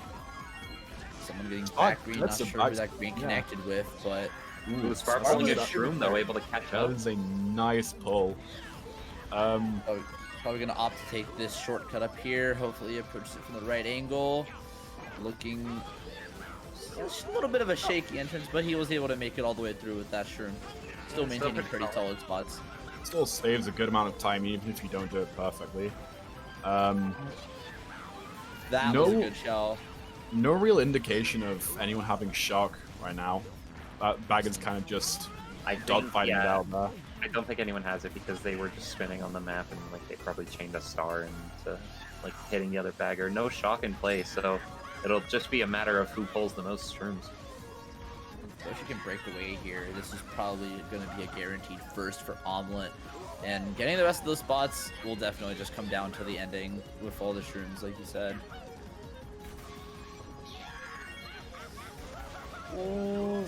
Someone getting back green. Not sure who that green connected with, but ooh, Spart pulling a shroom though, able to catch up. That is a nice pull. Probably gonna opt to take this shortcut up here. Hopefully approaches it from the right angle. Looking just a little bit of a shaky entrance, but he was able to make it all the way through with that shroom. Still maintaining pretty solid spots. still saves a good amount of time even if you don't do it perfectly. That was a good shell. No real indication of anyone having shock right now. Bagger's kind of just dogfighting it out there. I don't think anyone has it because they were just spinning on the map and like they probably chained a star into like hitting the other bagger. No shock in play, so it'll just be a matter of who pulls the most shrooms. So if you can break away here, this is probably going to be a guaranteed first for Omelette. And getting the rest of those spots will definitely just come down to the ending with all the shrooms, like you said.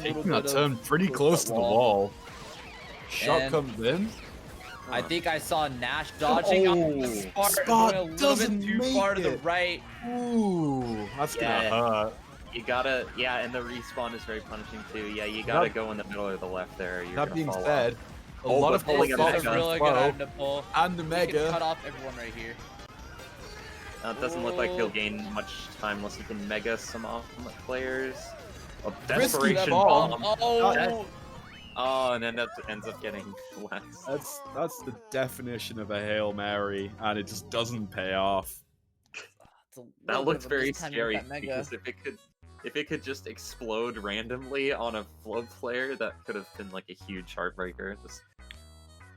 Taking that turn pretty close to the wall. Shot And comes in. I think I saw Nash dodging up the Spart going a little bit too far to the right. Ooh, that's gonna hurt. You gotta, and the respawn is very punishing too. Yeah, you gotta go in the middle or the left there. You're That being fall said, off. a lot of pulling pulling This is a really good item to pull. and the He mega. can cut off everyone right here. It doesn't look like he'll gain much time unless he can mega some Omelette players. A desperation bomb. Oh, and ends up getting waxed. That's the definition of a Hail Mary, and it just doesn't pay off. That looks very scary because if it could just explode randomly on a flow player, that could have been like a huge heartbreaker. Just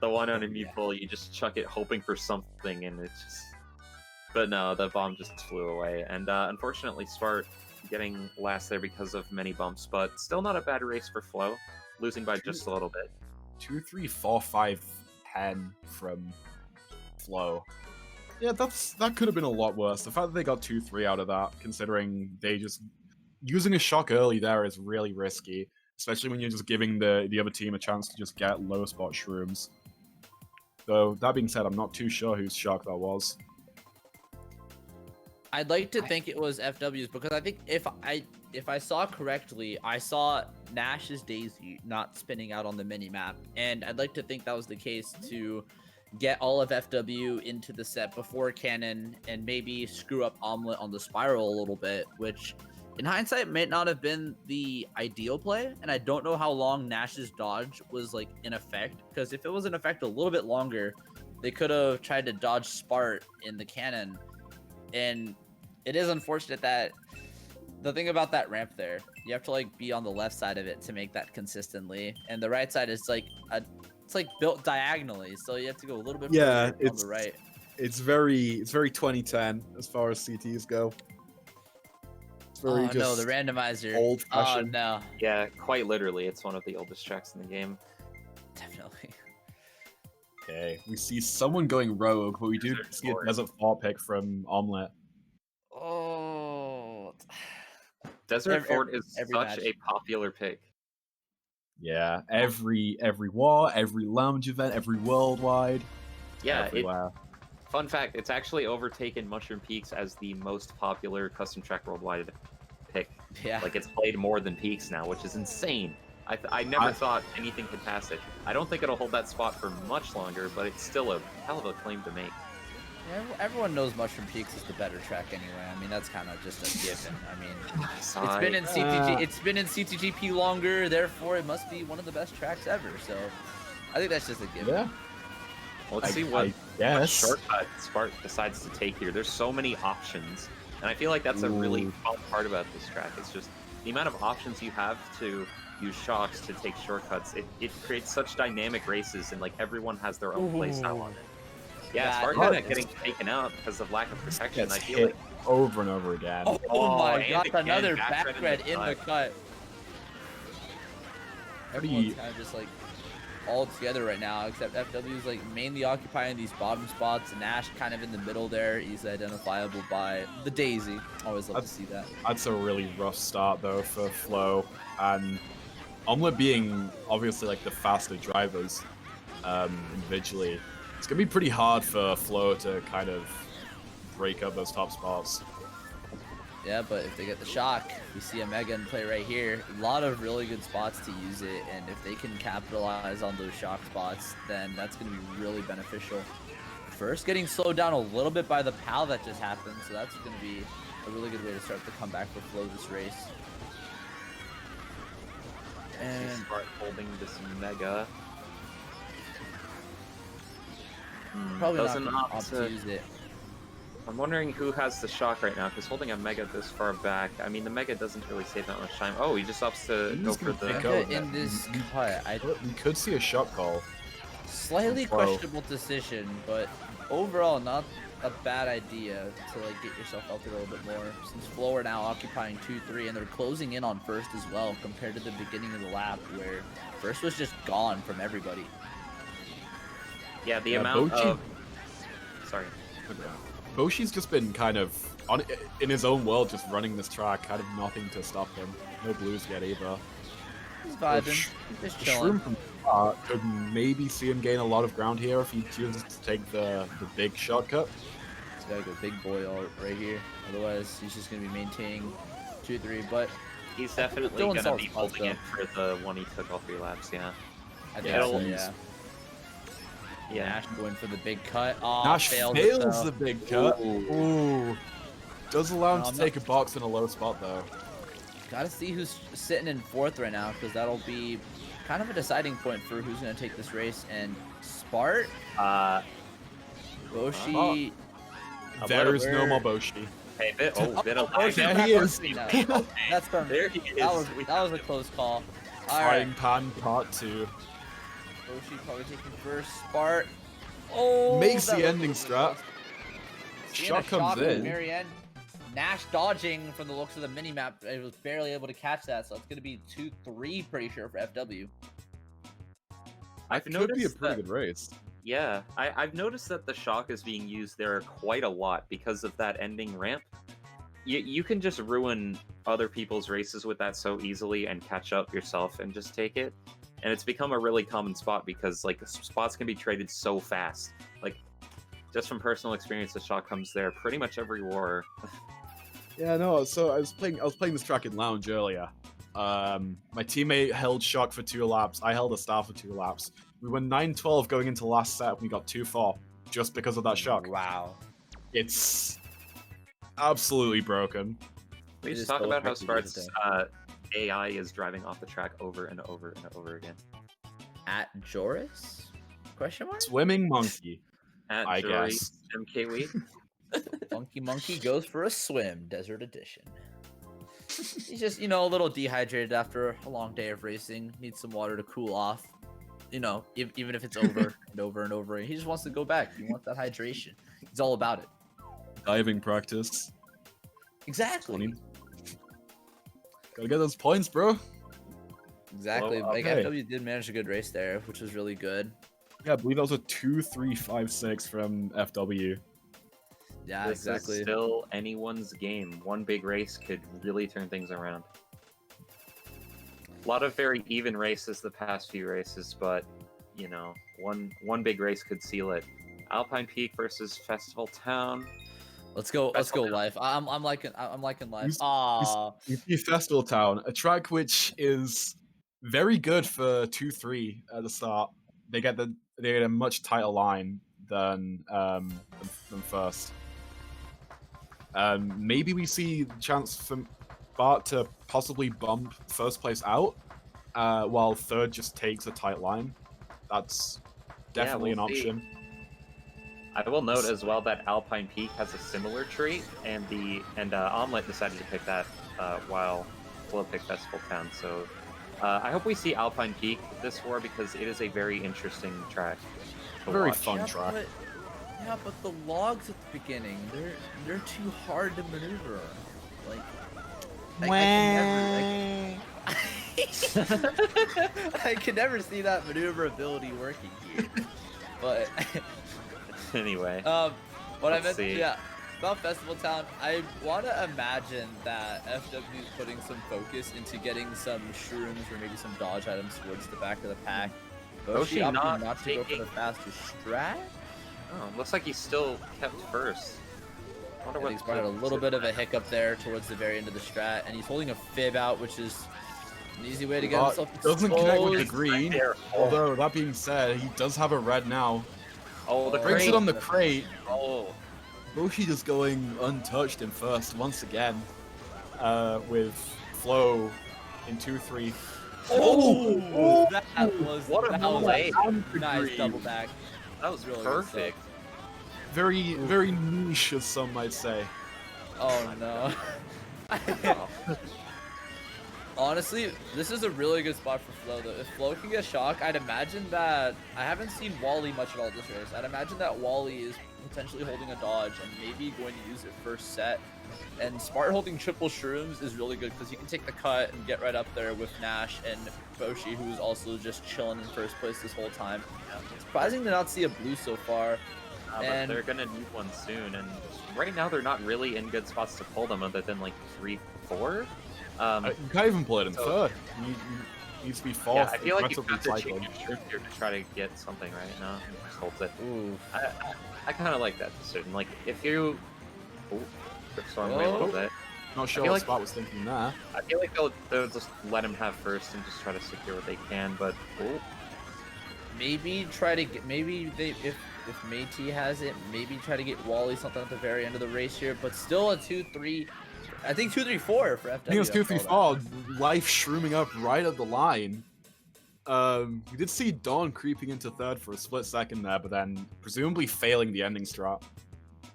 the one on EmilP, you just chuck it hoping for something, and it just. But no, the bomb just flew away, and unfortunately, Spart getting last there because of many bumps, but still not a bad race for Flow, losing by just a little bit. 2, 3, 4, 5, 10 from Flow. Yeah, that could have been a lot worse. The fact that they got 2-3 out of that, considering they just using a shock early there is really risky, especially when you're just giving the other team a chance to just get low spot shrooms. Though that being said, I'm not too sure whose shock that was. I'd like to think it was FW's because I think if I saw correctly, I saw Nash's Daisy not spinning out on the mini map, and I'd like to think that was the case to get all of FW into the set before Cannon and maybe screw up Omelette on the spiral a little bit, which in hindsight might not have been the ideal play. And I don't know how long Nash's dodge was like in effect, because if it was in effect a little bit longer, they could have tried to dodge Spart in the cannon. And it is unfortunate that the thing about that ramp there, you have to like be on the left side of it to make that consistently, and the right side is like it's like built diagonally, so you have to go a little bit further on the right. It's very 2010 as far as CTs go. It's very no, the randomizer. old fashioned. Oh no. Yeah, quite literally, it's one of the oldest tracks in the game. Definitely. Okay, we see someone going rogue, but we do see a Desert Fort pick from Omelette. Oh. Desert Fort is every such match. a popular pick. Yeah, every war, every lounge event, every worldwide. Yeah, everywhere. Fun fact, it's actually overtaken Mushroom Peaks as the most popular custom track worldwide pick. Yeah. Like, it's played more than Peaks now, which is insane. I never thought anything could pass it. I don't think it'll hold that spot for much longer, but it's still a hell of a claim to make. Yeah, everyone knows Mushroom Peaks is the better track anyway. I mean, that's kind of just a given. I mean, it's been in CTG, it's been in CTGP longer, therefore it must be one of the best tracks ever. So, I think that's just a given. Yeah. Well, let's see what shortcut Spart decides to take here. There's so many options, and I feel like that's a really fun part about this track. It's just the amount of options you have to use shocks to take shortcuts. It creates such dynamic races, and like everyone has their own playstyle on it. Yeah, Spart kind of getting taken out because of lack of protection. I feel like over and over again. Oh my god, another back red in the cut. Everyone's kind of just like all together right now, except FW's like mainly occupying these bottom spots. Nash kind of in the middle there. He's identifiable by the Daisy. Always love to see that. That's a really rough start though for Flow, and Omelette being obviously like the faster drivers individually. It's gonna be pretty hard for Flow to kind of break up those top spots. Yeah, but if they get the shock, we see a Mega in play right here. A lot of really good spots to use it, and if they can capitalize on those shock spots, then that's going to be really beneficial. First, getting slowed down a little bit by the PAL that just happened, so that's going to be a really good way to start the comeback for Flow this race. And Spart holding this Mega. Probably not doesn't gonna opt opt to to- use it. I'm wondering who has the shock right now, because holding a Mega this far back, I mean, the Mega doesn't really save that much time. Oh, he just opts to He's go for gonna the... pick Mega up in this cut, We could see a shot call. slightly Flow. questionable decision, but overall not a bad idea to like get yourself out there a little bit more. Since Flow are now occupying 2-3, and they're closing in on first as well, compared to the beginning of the lap where first was just gone from everybody. Yeah, the Yeah, amount Bochi- of... Sorry. Boshi's just been kind of in his own world, just running this track, kind of nothing to stop him. No blues yet either. He's vibing. Sh- He's just The chilling. Shroom from could maybe see him gain a lot of ground here if he chooses to take the big shortcut. He's gotta go big boy right here. Otherwise, he's just gonna be maintaining 2-3. But He's definitely Dylan going to Salt's be spots, holding it for the one he took all 3 laps, yeah. I think Yeah, so, he's- yeah. Yeah. Nash going for the big cut. Oh, Nash fails fails though. the big cut. Ooh. Does allow him No, to I'm take a box in a low spot though. Gotta see who's sitting in 4th right now, because that'll be kind of a deciding point for who's gonna take this race. And Spart, Boshi, There's no where- more Boshi. Hey, bit of There he is. No, that's from. There he is. That was a close call. All Frying right, pan part 2. Boshi probably taking first. Spart. Oh, Makes that the was ending really strap. close. Seeing Shot a comes shot at the in. very end. Nash dodging from the looks of the mini map. It was barely able to catch that, so it's gonna be 2-3 pretty sure for FW. I've Could be a noticed pretty that, good race. yeah, I've noticed that the shock is being used there quite a lot because of that ending ramp. You can just ruin other people's races with that so easily and catch up yourself and just take it. And it's become a really common spot because like spots can be traded so fast. Like just from personal experience, the shock comes there pretty much every war. Yeah, no. So I was playing this track in lounge earlier. My teammate held shock for 2 laps. I held a star for 2 laps. We were 9-12 going into last set. We got 2-4 just because of that shock. Wow. It's absolutely broken. We It just is talk so about how effective, Spart's isn't AI is driving off the track over and over and over again. At Joris? Question mark? Swimming monkey, At I Jury guess. MKW. Funky Monkey goes for a swim, Desert Edition. He's just, a little dehydrated after a long day of racing. Needs some water to cool off. Even if it's over and over and over. He just wants to go back. He wants that hydration. He's all about it. diving practice. Exactly. 20. Gotta get those points, bro. Exactly. Well, Like okay. FW did manage a good race there, which was really good. Yeah, I believe that was a 2-3-5-6 from FW. Yeah, This exactly. is still anyone's game. One big race could really turn things around. A lot of very even races the past few races, but one big race could seal it. Alpine Peak versus Festival Town. Let's go Festival Town. live. I'm liking live. You- Ah, You see Festival Town, a track which is very good for 2-3 at the start. They get a much tighter line than first. Maybe we see the chance for Bart to possibly bump first place out, while third just takes a tight line. That's definitely we'll an see. option. I will note as well that Alpine Peak has a similar trait, and Omelette decided to pick that while Flo picked Festival Town. So I hope we see Alpine Peak this war because it is a very interesting track. To Very watch. fun track. But the logs at the beginning, they're too hard to maneuver. Like, I can never see that maneuverability working here. But Anyway, what I Let's meant, see. yeah, about Festival Town, I want to imagine that FW is putting some focus into getting some shrooms or maybe some dodge items towards the back of the pack. Boshi opting not to go for taking- the fastest strat. oh, looks like he's still kept first. Wonder I what think he's brought a little bit of a hiccup there towards the very end of the strat, and he's holding a fib out, which is an easy way to get Bart himself doesn't connect with the exposed. green. There. Although that being said, he does have a red now. Oh, the Brings crate. it on the crate. Oh, Boshi just going untouched in first once again, with Flo in 2-3. Oh, that was what a that was play. a nice double back. That was Really good perfect. Very, very niche, as some might say. Oh no. Oh, Honestly, this is a really good spot for Flo though. If Flo can get shock, I'd imagine that I haven't seen Wally much at all this race. I'd imagine that Wally is potentially holding a dodge and maybe going to use it first set. And Smart holding triple shrooms is really good because he can take the cut and get right up there with Nash and Boshi, who's also just chilling in first place this whole time. Surprising to not see a blue so far. but And- they're gonna need one soon, and right now they're not really in good spots to pull them other than like 3, 4. You can't even play it in so- third. You need to be fourth. Yeah, I feel like you've aggressively got to cycling. change your shift here to try to get something right now. He just holds it. Ooh. I kind of like that decision. Like if you, storm away a little bit. Not sure feel what like- Spot was thinking there. I feel like they'll just let him have first and just try to secure what they can. But Maybe try to get, maybe they, if Métis has it, maybe try to get Wally something at the very end of the race here, but still a 2-3, I think 2-3-4 for FW. I think it was 2-3-4. Life shrooming up right at the line. We did see Dawn creeping into third for a split second there, but then presumably failing the ending strat.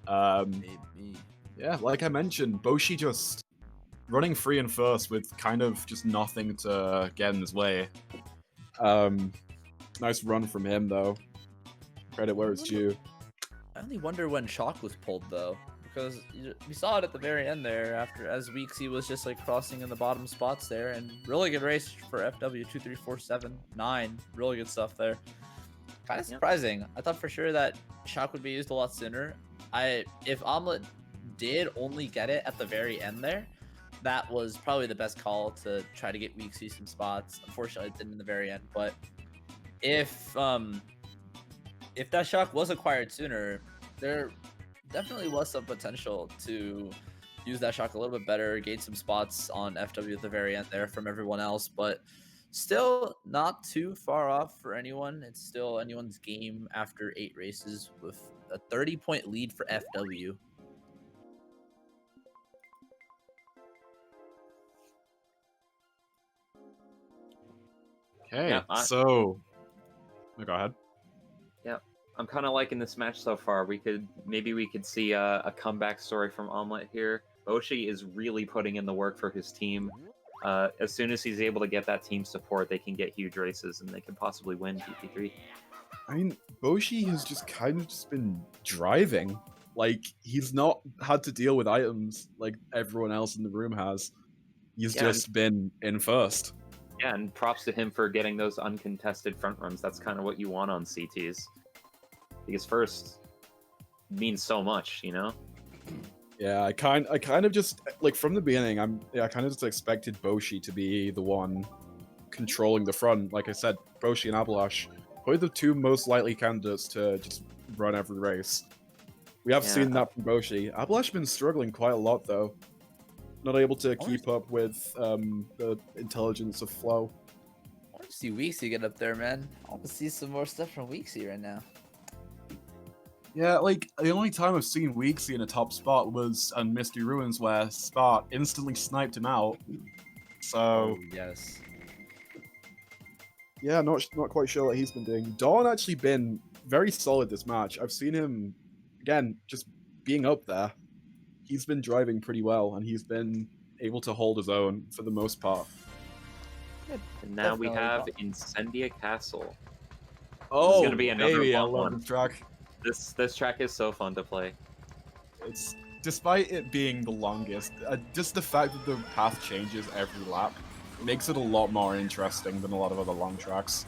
Maybe. Yeah, like I mentioned, Boshi just running free and first with kind of just nothing to get in his way. Nice run from him though. Credit where it's due. I only wonder when Shock was pulled though, because we saw it at the very end there after as Weeksy was just like crossing in the bottom spots there, and really good race for FW 2, 3, 4, 7, 9. Really good stuff there. Kind of surprising. I thought for sure that Shock would be used a lot sooner. If Omelette did only get it at the very end there, that was probably the best call to try to get Weeksy some spots. Unfortunately, it didn't in the very end, but if that Shock was acquired sooner, there definitely was some potential to use that Shock a little bit better, gain some spots on FW at the very end there from everyone else, but still not too far off for anyone. It's still anyone's game after 8 races with a 30-point lead for FW. Okay, Yeah, so go ahead. I'm kind of liking this match so far. Maybe we could see a comeback story from Omelette here. Boshi is really putting in the work for his team. As soon as he's able to get that team support, they can get huge races and they can possibly win GP3. I mean, Boshi has just kind of just been driving. Like, he's not had to deal with items like everyone else in the room has. He's Yeah, just been in first. Yeah, and props to him for getting those uncontested front runs. That's kind of what you want on CTs. Because first means so much, you know? Yeah, I kind of just like from the beginning, I kind of just expected Boshi to be the one controlling the front. Like I said, Boshi and Abalash, probably the two most likely candidates to just run every race. We have seen that from Boshi. Abalash been struggling quite a lot though, not able to keep up with the intelligence of Flo. I want to see Weeksy get up there, man. I want to see some more stuff from Weeksy right now. Yeah, like, the only time I've seen Weeksy in a top spot was on Misty Ruins, where Spot instantly sniped him out. So, yes. yeah, not quite sure what he's been doing. Dawn actually been very solid this match. I've seen him, again, just being up there. He's been driving pretty well, and he's been able to hold his own for the most part. And now we have Definitely. Incendia Castle. Oh, gonna be another baby, I fun love one. this track. This track is so fun to play. It's despite it being the longest, just the fact that the path changes every lap makes it a lot more interesting than a lot of other long tracks.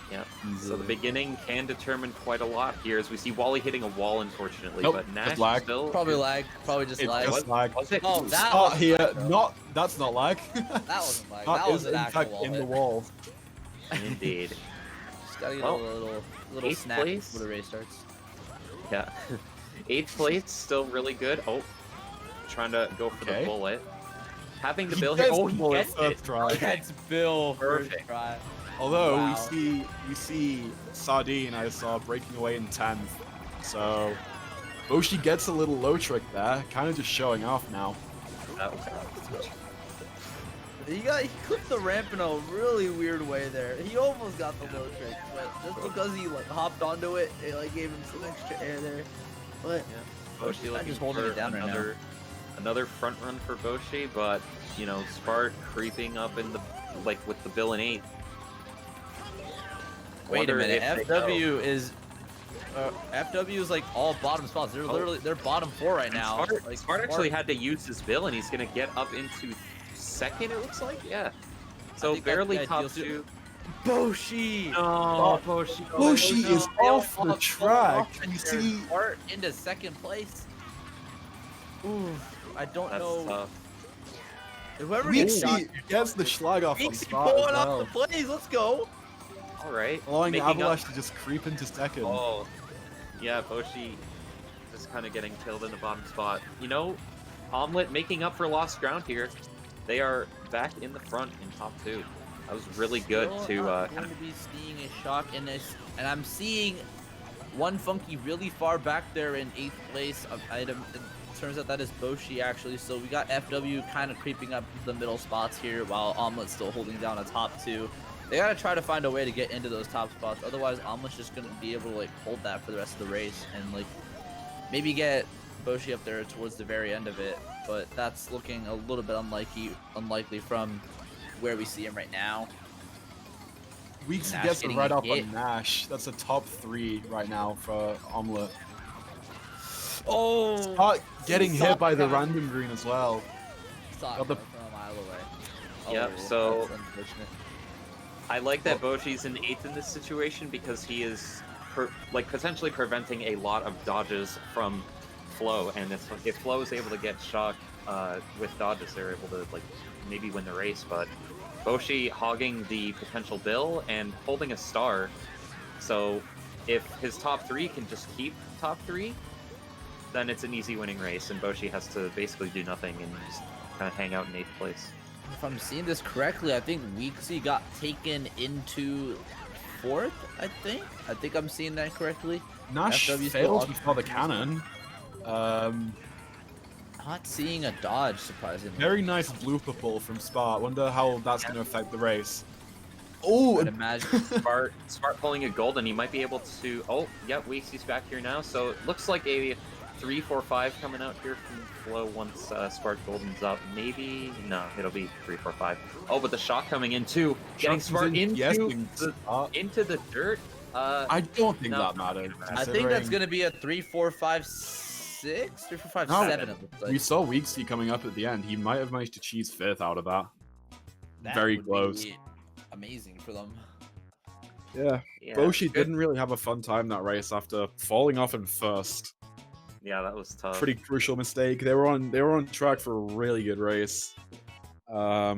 Yeah. So the beginning can determine quite a lot here, as we see Wally hitting a wall, unfortunately, Nope, but just Nash lag. still. Probably lag. Probably just It's lag. just lag. Was it? Oh, that Spot was here, lag, though. that's not lag. That wasn't lag. That That was is an in actual fact wall in hit. the wall. Indeed. Just gotta get Well, a little 8th snap place. before the race starts. Yeah. 8th place, still really good. Oh, trying to go for Okay. the bullet. Having the He bill here. gets Oh, the he bullet gets first it. try. That's Bill first Perfect. try. Although Wow. we see Sardine, I saw breaking away in 10th. So Boshi gets a little low trick there, kind of just showing off now. That was He clipped the ramp in a really weird way there. He almost got the low trick, but just because he like hopped onto it, it like gave him some extra air there. But Boshi looking just holding for it down right now. another front run for Boshi, but you know, Spart creeping up in the with the bill in 8th. Wait a minute, FW is like all bottom spots. They're bottom 4 right now. Spart actually had to use his bill, and he's gonna get up into 2nd. It looks like, yeah. So barely top 2. Boshi! No, Boshi. Boshi is off the track. You see, Spart into 2nd place. Ooh, I don't know. Tough. Whoever gets the schlag off on Spart pulling as off well. the plays. Let's go. All right. Allowing the Making Avalanche to just creep into 2nd. Oh, yeah, Boshi just kind of getting killed in the bottom spot. You know, Omelette making up for lost ground here. They are back in the front in top 2. That was really good to I'm going to be seeing a shock in this, and I'm seeing one Funky really far back there in 8th place. It turns out that is Boshi actually. So we got FW kind of creeping up the middle spots here, while Omelette's still holding down a top 2. They gotta try to find a way to get into those top spots. Otherwise, Omelette's just gonna be able to like hold that for the rest of the race and like maybe get Boshi up there towards the very end of it. But that's looking a little bit unlikely from where we see him right now. Weeks Nash gets the getting right up hit. on Nash. That's a top 3 right now for Omelette. Oh! Start getting Stop hit by the coming. random green as well. Stop Got the- from a mile away. Yep, Oh, so- that's unfortunate. I like that Boshi's in 8th in this situation because he is potentially preventing a lot of dodges from Flo, and if Flo is able to get shock with dodges, they're able to like maybe win the race. But Boshi hogging the potential bill and holding a star, so if his top 3 can just keep top 3, then it's an easy winning race, and Boshi has to basically do nothing and just kind of hang out in 8th place. If I'm seeing this correctly, I think Weeksy got taken into 4th, I think I'm seeing that correctly. Nash FW failed still before the cannon. Not seeing a dodge, surprisingly. Very nice blooper pull from Spart. Wonder how that's going to affect the race. Oh, I'd imagine. Spart pulling a gold, and he might be able to. Oh, yeah, Weeksy's back here now. So it looks like a 3-4-5 coming out here from Flo once Spart Golden's up. Maybe no, it'll be 3-4-5. Oh, but the shock coming in too, getting Spart into the dirt. I don't think no, that matters. I think that's gonna be a 3-4-5-6, 3-4-5-7. No, It looks like. We saw Weeksy coming up at the end. He might have managed to cheese 5th out of that. That Very would close. be amazing for them. Yeah. Yeah, Boshi good. didn't really have a fun time that race after falling off in 1st. Yeah, that was tough. Pretty crucial mistake. They were on track for a really good race. I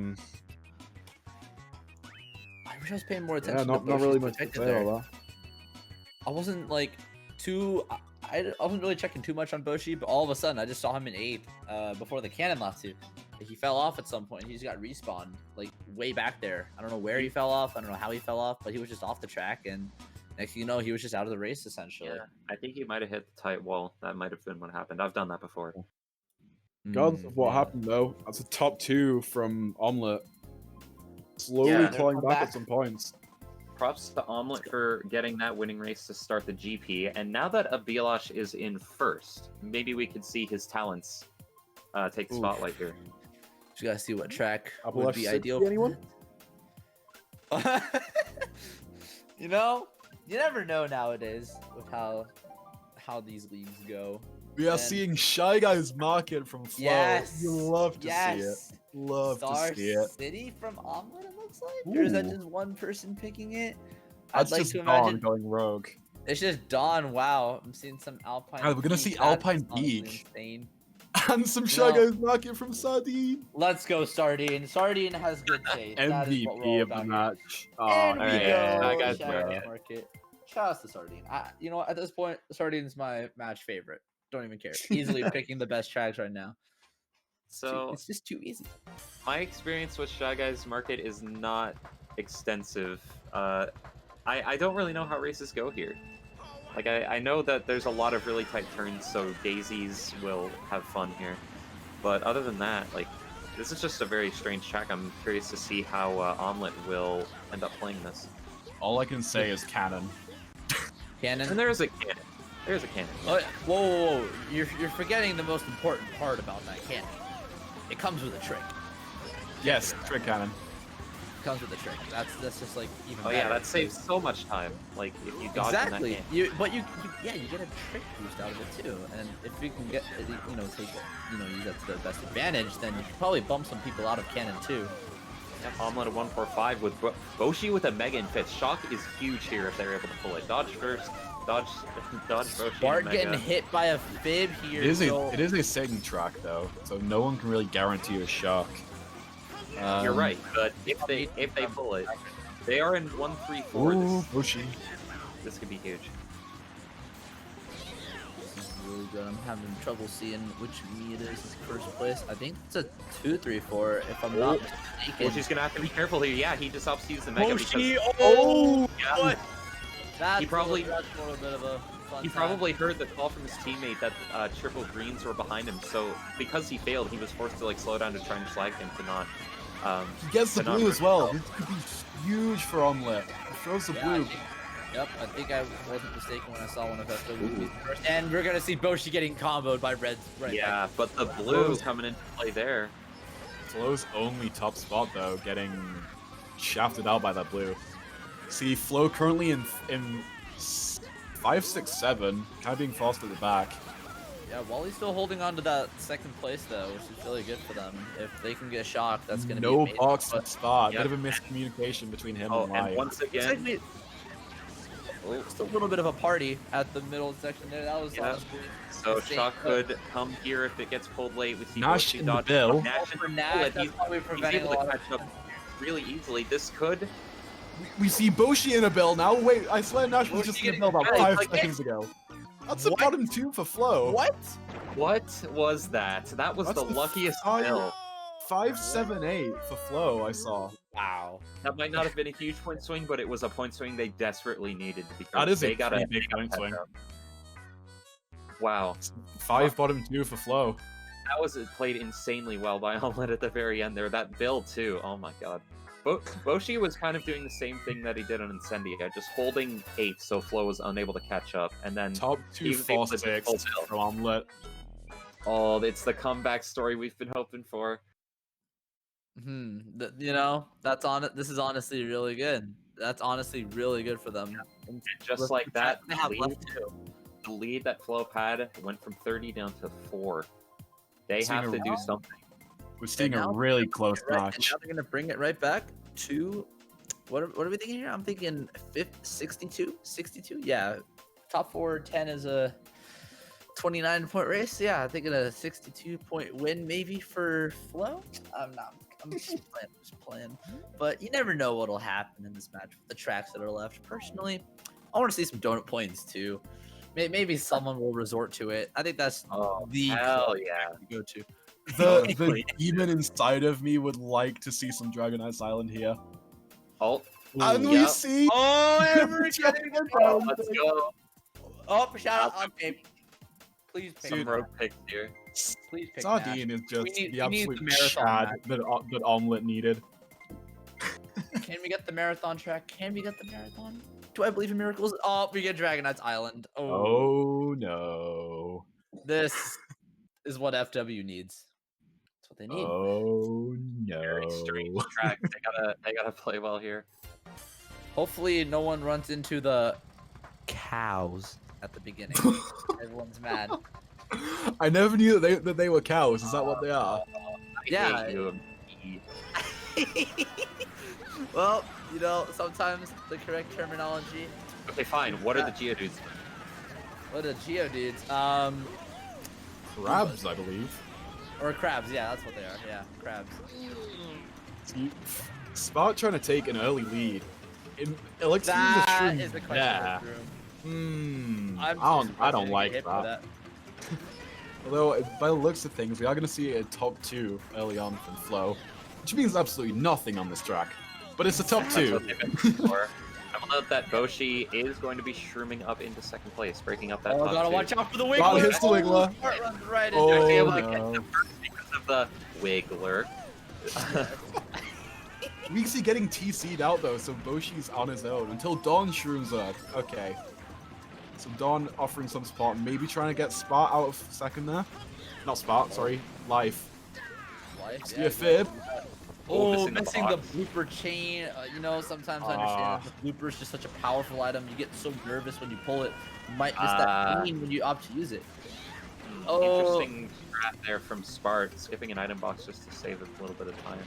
wish I was paying more attention. Yeah, to not Boshi's really much to perspective say there. about that. I wasn't like too. I wasn't really checking too much on Boshi, but all of a sudden I just saw him in 8th before the cannon last two. He fell off at some point. He just got respawned like way back there. I don't know where he fell off. I don't know how he fell off, but he was just off the track, and next thing you know, he was just out of the race essentially. Yeah, I think he might have hit the tight wall. That might have been what happened. I've done that before. Regardless of what Yeah. happened though, that's a top 2 from Omelette. Slowly Yeah, clawing they're back back. at some points. Props to Omelette for getting that winning race to start the GP. And now that Abilash is in 1st, maybe we could see his talents take the Oof. spotlight here. Just gotta see what track would Appalachian be City, ideal. anyone? You know, you never know nowadays with how these leagues go. We are And- seeing Shy Guy's market from Flow. Yes. You love to see it. Yes. Love Star to see it. City from Omelette, it looks like? Or is that Ooh. just one person picking it? That's I'd like just to Dawn imagine going rogue. it's just Dawn. Wow, I'm seeing some Alpine. Guys, we're gonna Peak. see That's Alpine honestly Peak. Insane. And some Shy No. Guy's market from Sardine. Let's go, Sardine. Sardine has good taste. That is what we're all MVP of the about here. match. Oh, And we alright, go. yeah, guys, Shout out yeah. to Market. Shout out to Sardine. You know what? At this point, Sardine's my match favorite. Don't even care. Easily picking the best tracks right now. So It's just too easy. my experience with Shy Guys Market is not extensive. I don't really know how races go here. Like I know that there's a lot of really tight turns, so daisies will have fun here. But other than that, like This is just a very strange track. I'm curious to see how Omelette will end up playing this. All I can say is cannon. Cannon. And there's a cannon. There's a cannon. Oh, whoa. You're forgetting the most important part about that cannon. It comes with a trick. Yes, trick cannon. It comes with a trick. That's just like even. Oh better. yeah, that saves so much time. Like if you dodge Exactly. in that You get a trick boost out of it too. And if you can get use that to the best advantage, then you can probably bump some people out of cannon too. Yep, Omelette at 145 with Boshi with a Mega and Fist. Shock is huge here if they're able to pull it. Dodge first. Dodge Boshi. Bart Mega. getting hit by a fib here. It is a Satan track though, so no one can really guarantee a shock. You're right, but if they pull it, they are in 134. Ooh, Boshi. This could be huge. This is really good. I'm having trouble seeing which me it is in first place. I think it's a 2-3-4 if I'm not mistaken. Boshi's gonna have to be careful here. Yeah, he just opts to use the Mega Boshi, because yeah, what? That's He probably- that's a little bit of a fun he probably heard the call from his teammate that triple greens were behind him. So because he failed, he was forced to like slow down to try and flag him to not. He gets the to not blue hurt as well. himself. This could be huge for Omelette. He throws the blue. Yep, I think I wasn't mistaken when I saw one of those first. And we're gonna see Boshi getting comboed by Reds. Right Yeah, but the blue coming into play there. Flo's only top spot though, getting shafted out by that blue. See, Flo currently in 5, 6, 7, kind of being forced at the back. Yeah, Wally's still holding on to that second place though, which is really good for them. If they can get a shock, that's gonna be No amazing. box But spot. Yep. Bit of a miscommunication between him Oh, and and Lai. once looks again, like just a little bit of a party at the middle section there. That was Yeah. honestly so insane. Shock could come here if it gets pulled late. We see Nash Boshi in the dodge. bill. Nash For in the Nash, bill, that's he's probably preventing a able to lot of catch up really easily. This could. We see Boshi in a bill now. Wait, I swear Nash was Boshi just in a getting bill about back, 5 like, seconds ago. That's a What? bottom 2 for Flo. What? What was that? That was That's the the luckiest five- bill. 5, 7, 8 for Flo, I saw. Wow. That might not have been a huge point swing, but it was a point swing they desperately needed because That is they a got pretty big point catch swing. up. Wow, 5 bottom 2 for Flo. that was played insanely well by Omelette at the very end there. That build too. Oh my god. Boshi was kind of doing the same thing that he did on Incendia, just holding 8 so Flo was unable to catch up, and then Top 2 He was able 4, to 6 fulfill. from Omelette. oh, it's the comeback story we've been hoping for. That's on it. This is honestly really good. That's honestly really good for them. And Just with like the that, track they have lead, left too. the lead that Flo had went from 30 down to 4. They Seeing have to do around. something. We're seeing now a really close Right, and match. now they're gonna bring it right back to what are we thinking here? I'm thinking 62. Yeah, top 4 10 is a 29-point race. Yeah, I'm thinking a 62-point win maybe for Flo. I'm just playing. But you never know what'll happen in this match with the tracks that are left. Personally, I want to see some donut points too. Maybe someone will resort to it. I think that's Oh, the hell club yeah. to go to. The demon inside of me would like to see some Dragon Ice Island here. Oh, And we yep. see Oh, everybody Oh, let's go. Oh, shout out on baby. Please pick Some Dude. road picks here. Please pick Sardine is just We need the the absolute marathon chad match. that Omelette needed. Can we get the marathon track? Can we get the marathon? Do I believe in miracles? Oh, we get Dragon Knight's Island. Oh no. This is what FW needs. That's what they need. Oh Very strange no. track. They gotta play well here. Hopefully, no one runs into the cows at the beginning. Everyone's mad. I never knew that they were cows. Is that what they are? Yeah. I hate you. Well, sometimes the correct terminology. Okay, fine. What are the Geodudes? What are Geodudes? Crabs, I believe. Or crabs. Yeah, that's what they are. Yeah, crabs. See, Spark trying to take an early lead. Elixir That is is the question. yeah. of the room. I don't like hit for that. Although, by the looks of things, we are going to see a top 2 early on from Flo, which means absolutely nothing on this track. But it's a top That's 2. what they've been looking for. I will note that Boshi is going to be shrooming up into second place, breaking up that Oh, top gotta 2. watch out for the God, Wiggler. hits the Wiggler. Heart runs right Oh, into They're it. able to no. get the first because of the Wiggler. Weeksy getting TC'd out though, so Boshi's on his own until Dawn shrooms up. Okay. So Dawn offering some spot, maybe trying to get Spot out of second there. Not Spot, sorry. Life. See a fib. Oh, missing the missing the box. blooper chain. You know, sometimes I understand that the blooper is just such a powerful item. You get so nervous when you pull it. You might miss that chain when you opt to use it. Oh, Interesting strat there from Spart, skipping an item box just to save a little bit of time.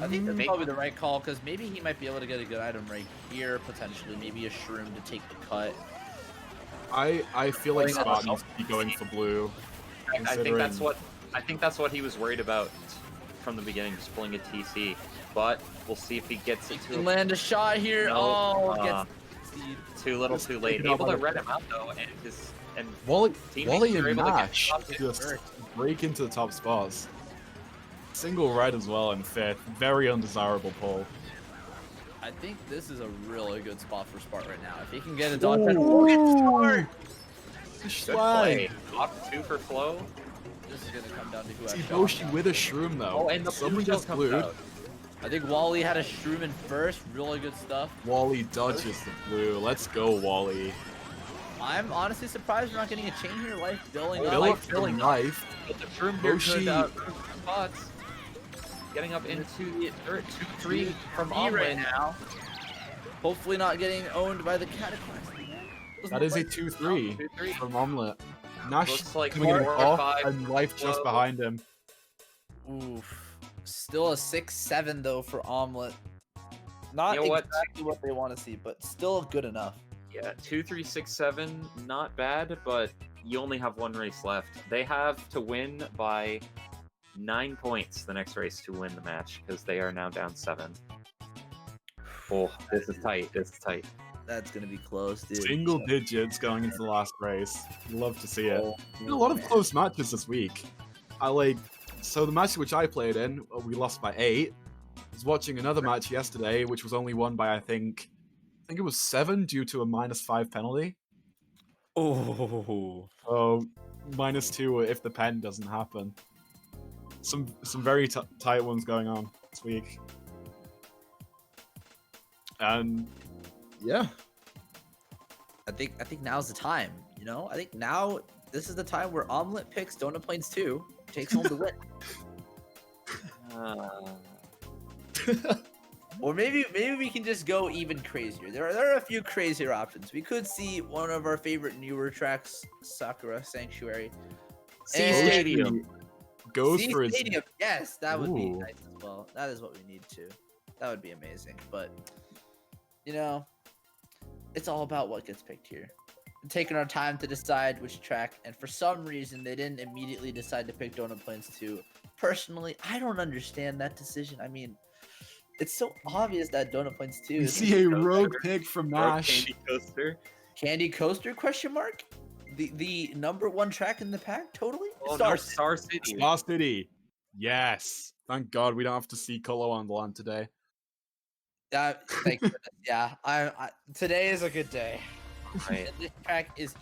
I think that's Maybe- probably the right call because maybe he might be able to get a good item right here, potentially. Maybe a shroom to take the cut. I feel like Going Spot on. needs to be going for blue. I think that's what he was worried about from the beginning, just pulling a TC. But we'll see if he gets it He to can land a shot here. No, Gets too little, too late. taken out Able by to the- red him out though, and Wally teammates are and able to get Nash shots in just first. break into the top spots. Single red as well in fifth. Very undesirable pull. I think this is a really good spot for Spart right now. If he can get a dodge, Ooh. Good Schlag. play. Off 2 for flow. this is gonna come down to who See has Boshi shot. with a shroom though. Oh, and the someone blue gets comes blued. out. I think Wally had a shroom in first. Really good stuff. Wally dodges the blue. Let's go, Wally. I'm honestly surprised we're not getting a chain here. Life billing Bill up. up for life. But the shroom here Boshi. turned out spots. Getting up into the 2-3 from Me right Omelette. now. Hopefully not getting owned by the Cataclysm. That is a 2-3 2-3. from Omelette. Nash Looks like coming in 4 or off 5 and life just flow. behind him. Oof. Still a 6-7 though for Omelette. Not You know what? exactly what they want to see, but still good enough. Yeah, 2-3-6-7, not bad, but you only have 1 race left. They have to win by 9 points the next race to win the match, because they are now down 7. Oh, this is tight. This is tight. That's gonna be close, dude. Single digits going into the last race. Love to see it. Oh, Been a lot of man. close matches this week. So the match which I played in, we lost by 8. I was watching another match yesterday, which was only won by I think it was 7 due to a -5 penalty. Oh. So -2 if the pen doesn't happen. Some very tight ones going on this week. And yeah, I think now's the time, you know? I think now this is the time where Omelette picks Donut Plains 2, takes home the win. Or maybe we can just go even crazier. There are a few crazier options. We could see one of our favorite newer tracks, Sakura Sanctuary. C And- Stadium. goes Sea for his Stadium. Yes, that would be Ooh. nice as well. That is what we need to. That would be amazing. But you know, it's all about what gets picked here. We're taking our time to decide which track, and for some reason they didn't immediately decide to pick Donut Plains 2. Personally, I don't understand that decision. I mean, it's so obvious that Donut Plains 2 You is see a rogue pick from Nash. Candy Coaster. Candy Coaster question mark? The number 1 track in the pack, totally? Oh, Star no, City. Star City. Star City. Yes. Thank God we don't have to see Colo on the land today. Thank goodness. Yeah, I today is a good day. Right. This track is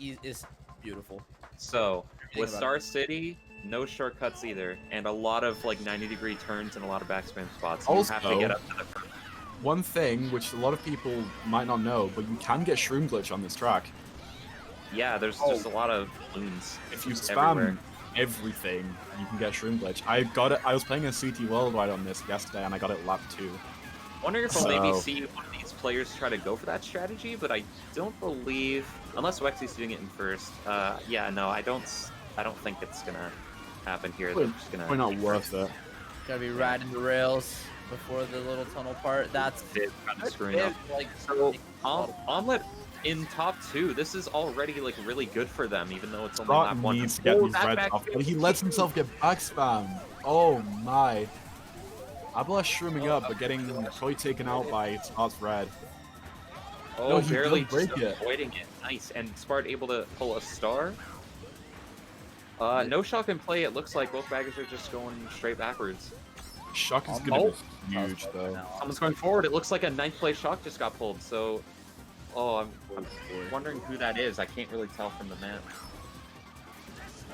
beautiful. So, Everything with about Star City, no shortcuts either, and a lot of like 90-degree turns and a lot of backspin spots. You have to Also- get up to the front. One thing which a lot of people might not know, but you can get Shroom Glitch on this track. Yeah, there's just a lot of balloons. If you spam everywhere. everything, you can get Shroom Glitch. I got it. I was playing a CT Worldwide on this yesterday, and I got it lap 2. Wondering if we'll maybe So- see one of these players try to go for that strategy, but I don't believe, unless Wexy's doing it in first. Yeah, no, I don't think it's gonna happen here. They're just gonna. Probably not worth it. Gotta be riding the rails before the little tunnel part. That's It's kind of screwing it, up. like So, Omelette in top 2. This is already like really good for them, even though it's only lap Scott 1. needs to get Oh, these that reds back- off, but he lets himself get back spammed. Oh my. Abla shrooming up, but getting totally taken out by Scott's red. Oh, No, he barely did break just it. avoiding it. Nice. And Spart able to pull a star. No shock in play. It looks like both baggers are just going straight backwards. Shock is Oh. gonna be huge though. Someone's going forward. It looks like a 9th place shock just got pulled. So, I'm wondering who that is. I can't really tell from the map.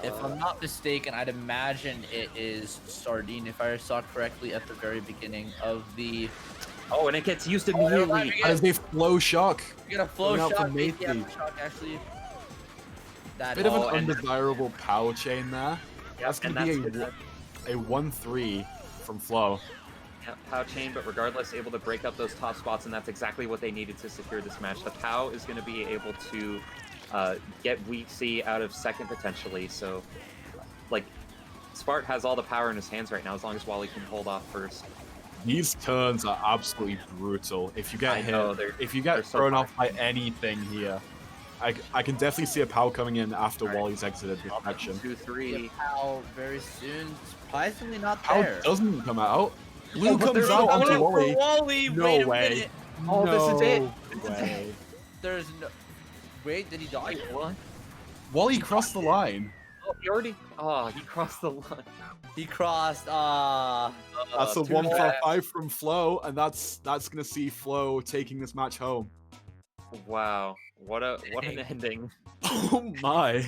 If I'm not mistaken, I'd imagine it is Sardine, if I saw correctly at the very beginning of the... Oh, and it gets used immediately. That is a flow shock. We got a flow Going out shot, from maybe Misty. shock, actually. That Bit of an Oh, and- undesirable power chain there. That's and going to be that's a 1-3 from Flo. POW chain, but regardless, able to break up those top spots, and that's exactly what they needed to secure this match. The POW is going to be able to get Weak C out of second potentially, so like Spart has all the power in his hands right now as long as Wally can hold off first. These turns are absolutely brutal. If you get I know, hit, they're- if you get they're so thrown off fast. by anything here, I can definitely see a POW coming in after Alright. Wally's exited the action. 2-3. POW very soon. Surprisingly not POW there. doesn't come out. Blue Oh, but comes there's out a onto blue Wally. Wally, No wait a way. minute. Oh, this is it. No way. There's no... Wait, did he dodge? Wait, what? Wally crossed the line. Oh, he already... Oh, he crossed the line. He crossed, That's a too 1 for bad. 5 from Flo, and that's gonna see Flo taking this match home. Wow. What an ending. Oh my.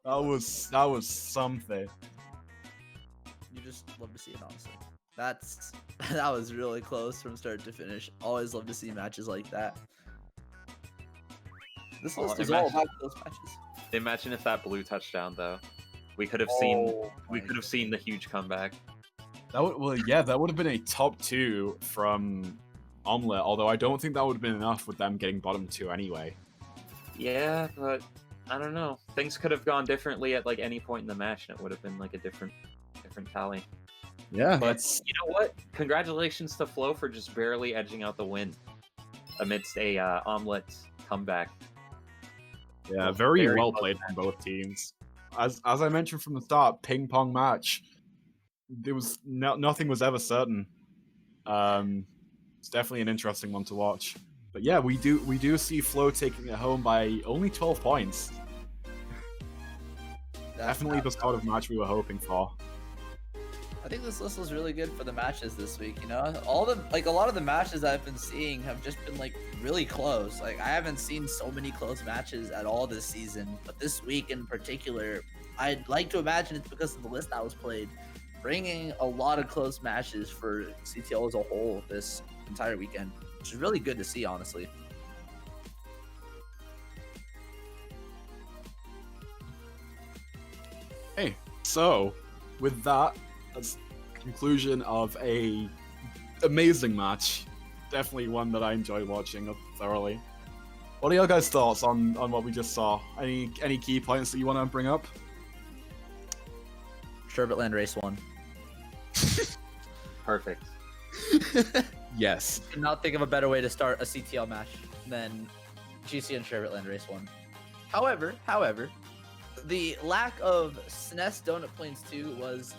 That was something. You just love to see it, honestly. That was really close from start to finish. Always love to see matches like that. This Oh, list is all imagine- about those matches. Imagine if that blue touchdown though. We could have seen Oh we my could have seen the huge comeback. That would have been a top 2 from Omelette, although I don't think that would have been enough with them getting bottom 2 anyway. Yeah, but I don't know. Things could have gone differently at like any point in the match, and it would have been like a different tally. Yeah, But you know what? Congratulations to Flo for just barely edging out the win amidst a Omelette comeback. yeah, very Very well close played from both teams. As I mentioned from the start, ping pong match. There was nothing was ever certain. It's definitely an interesting one to watch. But yeah, we do see Flo taking it home by only 12 points. Definitely the sort of match we were hoping for. I think this list was really good for the matches this week. You know, a lot of the matches I've been seeing have just been like really close. Like I haven't seen so many close matches at all this season, but this week in particular, I'd like to imagine it's because of the list that was played, bringing a lot of close matches for CTL as a whole this entire weekend, which is really good to see, honestly. Hey, so with that, that's the conclusion of a amazing match. Definitely one that I enjoy watching thoroughly. What are your guys' thoughts on what we just saw? Any key points that you want to bring up? Sherbet Land Race 1. Perfect. Yes. Could not think of a better way to start a CTL match than GC and Sherbet Land Race 1. However, the lack of SNES Donut Plains 2 was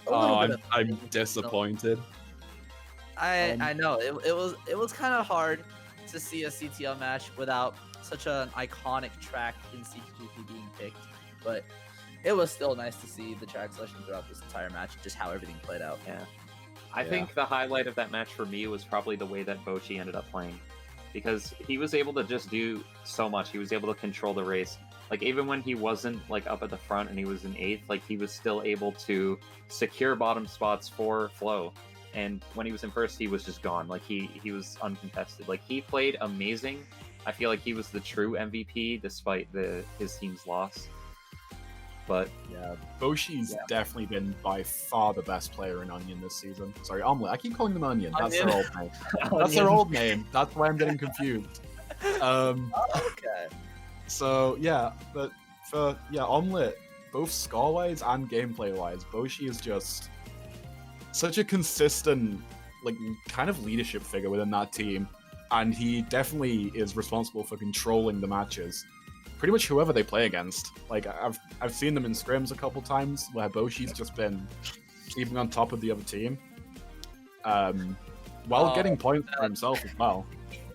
a little bit I'm disappointed. I know it was kind of hard to see a CTL match without such an iconic track in CGP being picked, but it was still nice to see the track selection throughout this entire match and just how everything played out. Yeah. I think the highlight of that match for me was probably the way that Bochi ended up playing. Because he was able to just do so much. He was able to control the race. Like, even when he wasn't, like, up at the front and he was in 8th, like, he was still able to secure bottom spots for Flo. And when he was in 1st, he was just gone. Like, he was uncontested. Like, he played amazing. I feel like he was the true MVP despite his team's loss. But Yeah, Boshi's definitely been by far the best player in Onion this season. Sorry, Omelette. I keep calling them Onion. That's their old name. That's their old name. That's why I'm getting confused. Okay. So yeah, but for Omelette, both score-wise and gameplay-wise, Boshi is just such a consistent, like, kind of leadership figure within that team, and he definitely is responsible for controlling the matches. Pretty much whoever they play against. Like, I've seen them in scrims a couple times where Boshi's just been keeping on top of the other team, while getting points for himself as well.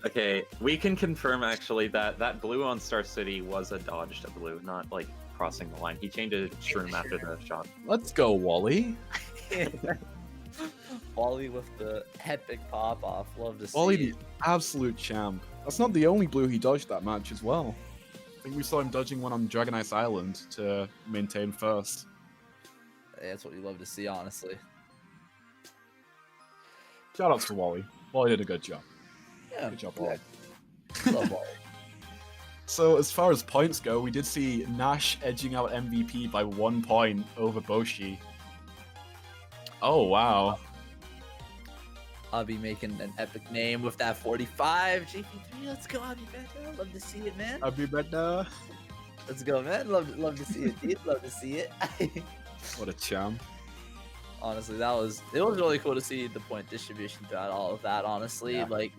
okay, we can confirm actually that blue on Star City was a dodged blue, not like crossing the line. He changed a shroom after the shot. Let's go, Wally. Wally with the epic pop off. Love to see Wally, it. the absolute champ. That's not the only blue he dodged that match as well. I think we saw him dodging one on Dragon Ice Island to maintain first. Hey, that's what you love to see, honestly. Shout outs to Wally. Wally did a good job. Yeah, Good job, Wally. love Wally. So as far as points go, we did see Nash edging out MVP by 1 point over Boshi. Oh wow. I'll be making an epic name with that 45. GP3, let's go, I'll be better. Love to see it, man. I'll be better. Let's go, man. Love to see it, dude. Love to see it. What a champ. Honestly, it was really cool to see the point distribution throughout all of that. Honestly, Yeah. like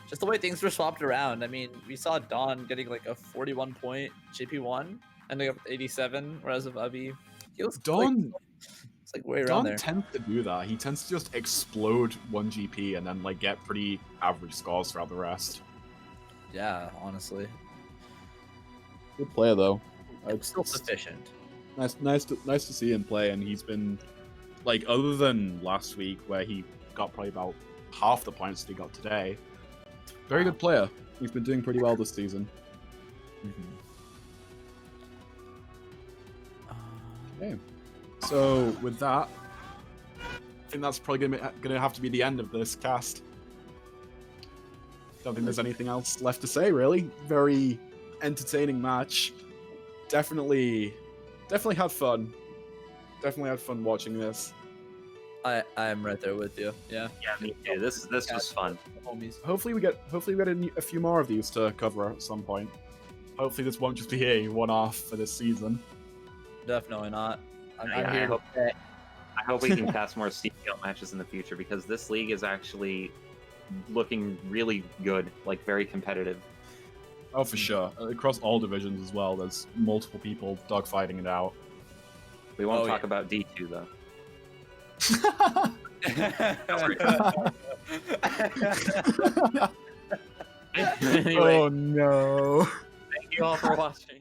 just the way things were swapped around. I mean, we saw Dawn getting like a 41 point JP1 ending up with 87, whereas of Abby, he was Dawn, it's like way around Dawn there. tends to do that. He tends to just explode 1 GP and then like get pretty average scores throughout the rest. Yeah, honestly, Good player though. it's still sufficient. Nice to see him play, and he's been like, other than last week where he got probably about half the points that he got today. Very good player. He's been doing pretty well this season. Okay. So with that, I think that's probably gonna have to be the end of this cast. Don't think there's anything else left to say, really. Very entertaining match. Definitely had fun. Definitely had fun watching this. I'm right there with you. Yeah. Yeah, me too. This was fun. Homies. Hopefully we get a few more of these to cover at some point. Hopefully this won't just be a one-off for this season. Definitely not. I'm Yeah, here. I hope we can cast more CPL matches in the future, because this league is actually looking really good, like very competitive. Oh, for sure. Across all divisions as well, there's multiple people dogfighting it out. We won't Oh, talk yeah. about D2 though. Oh no. Thank you all for watching.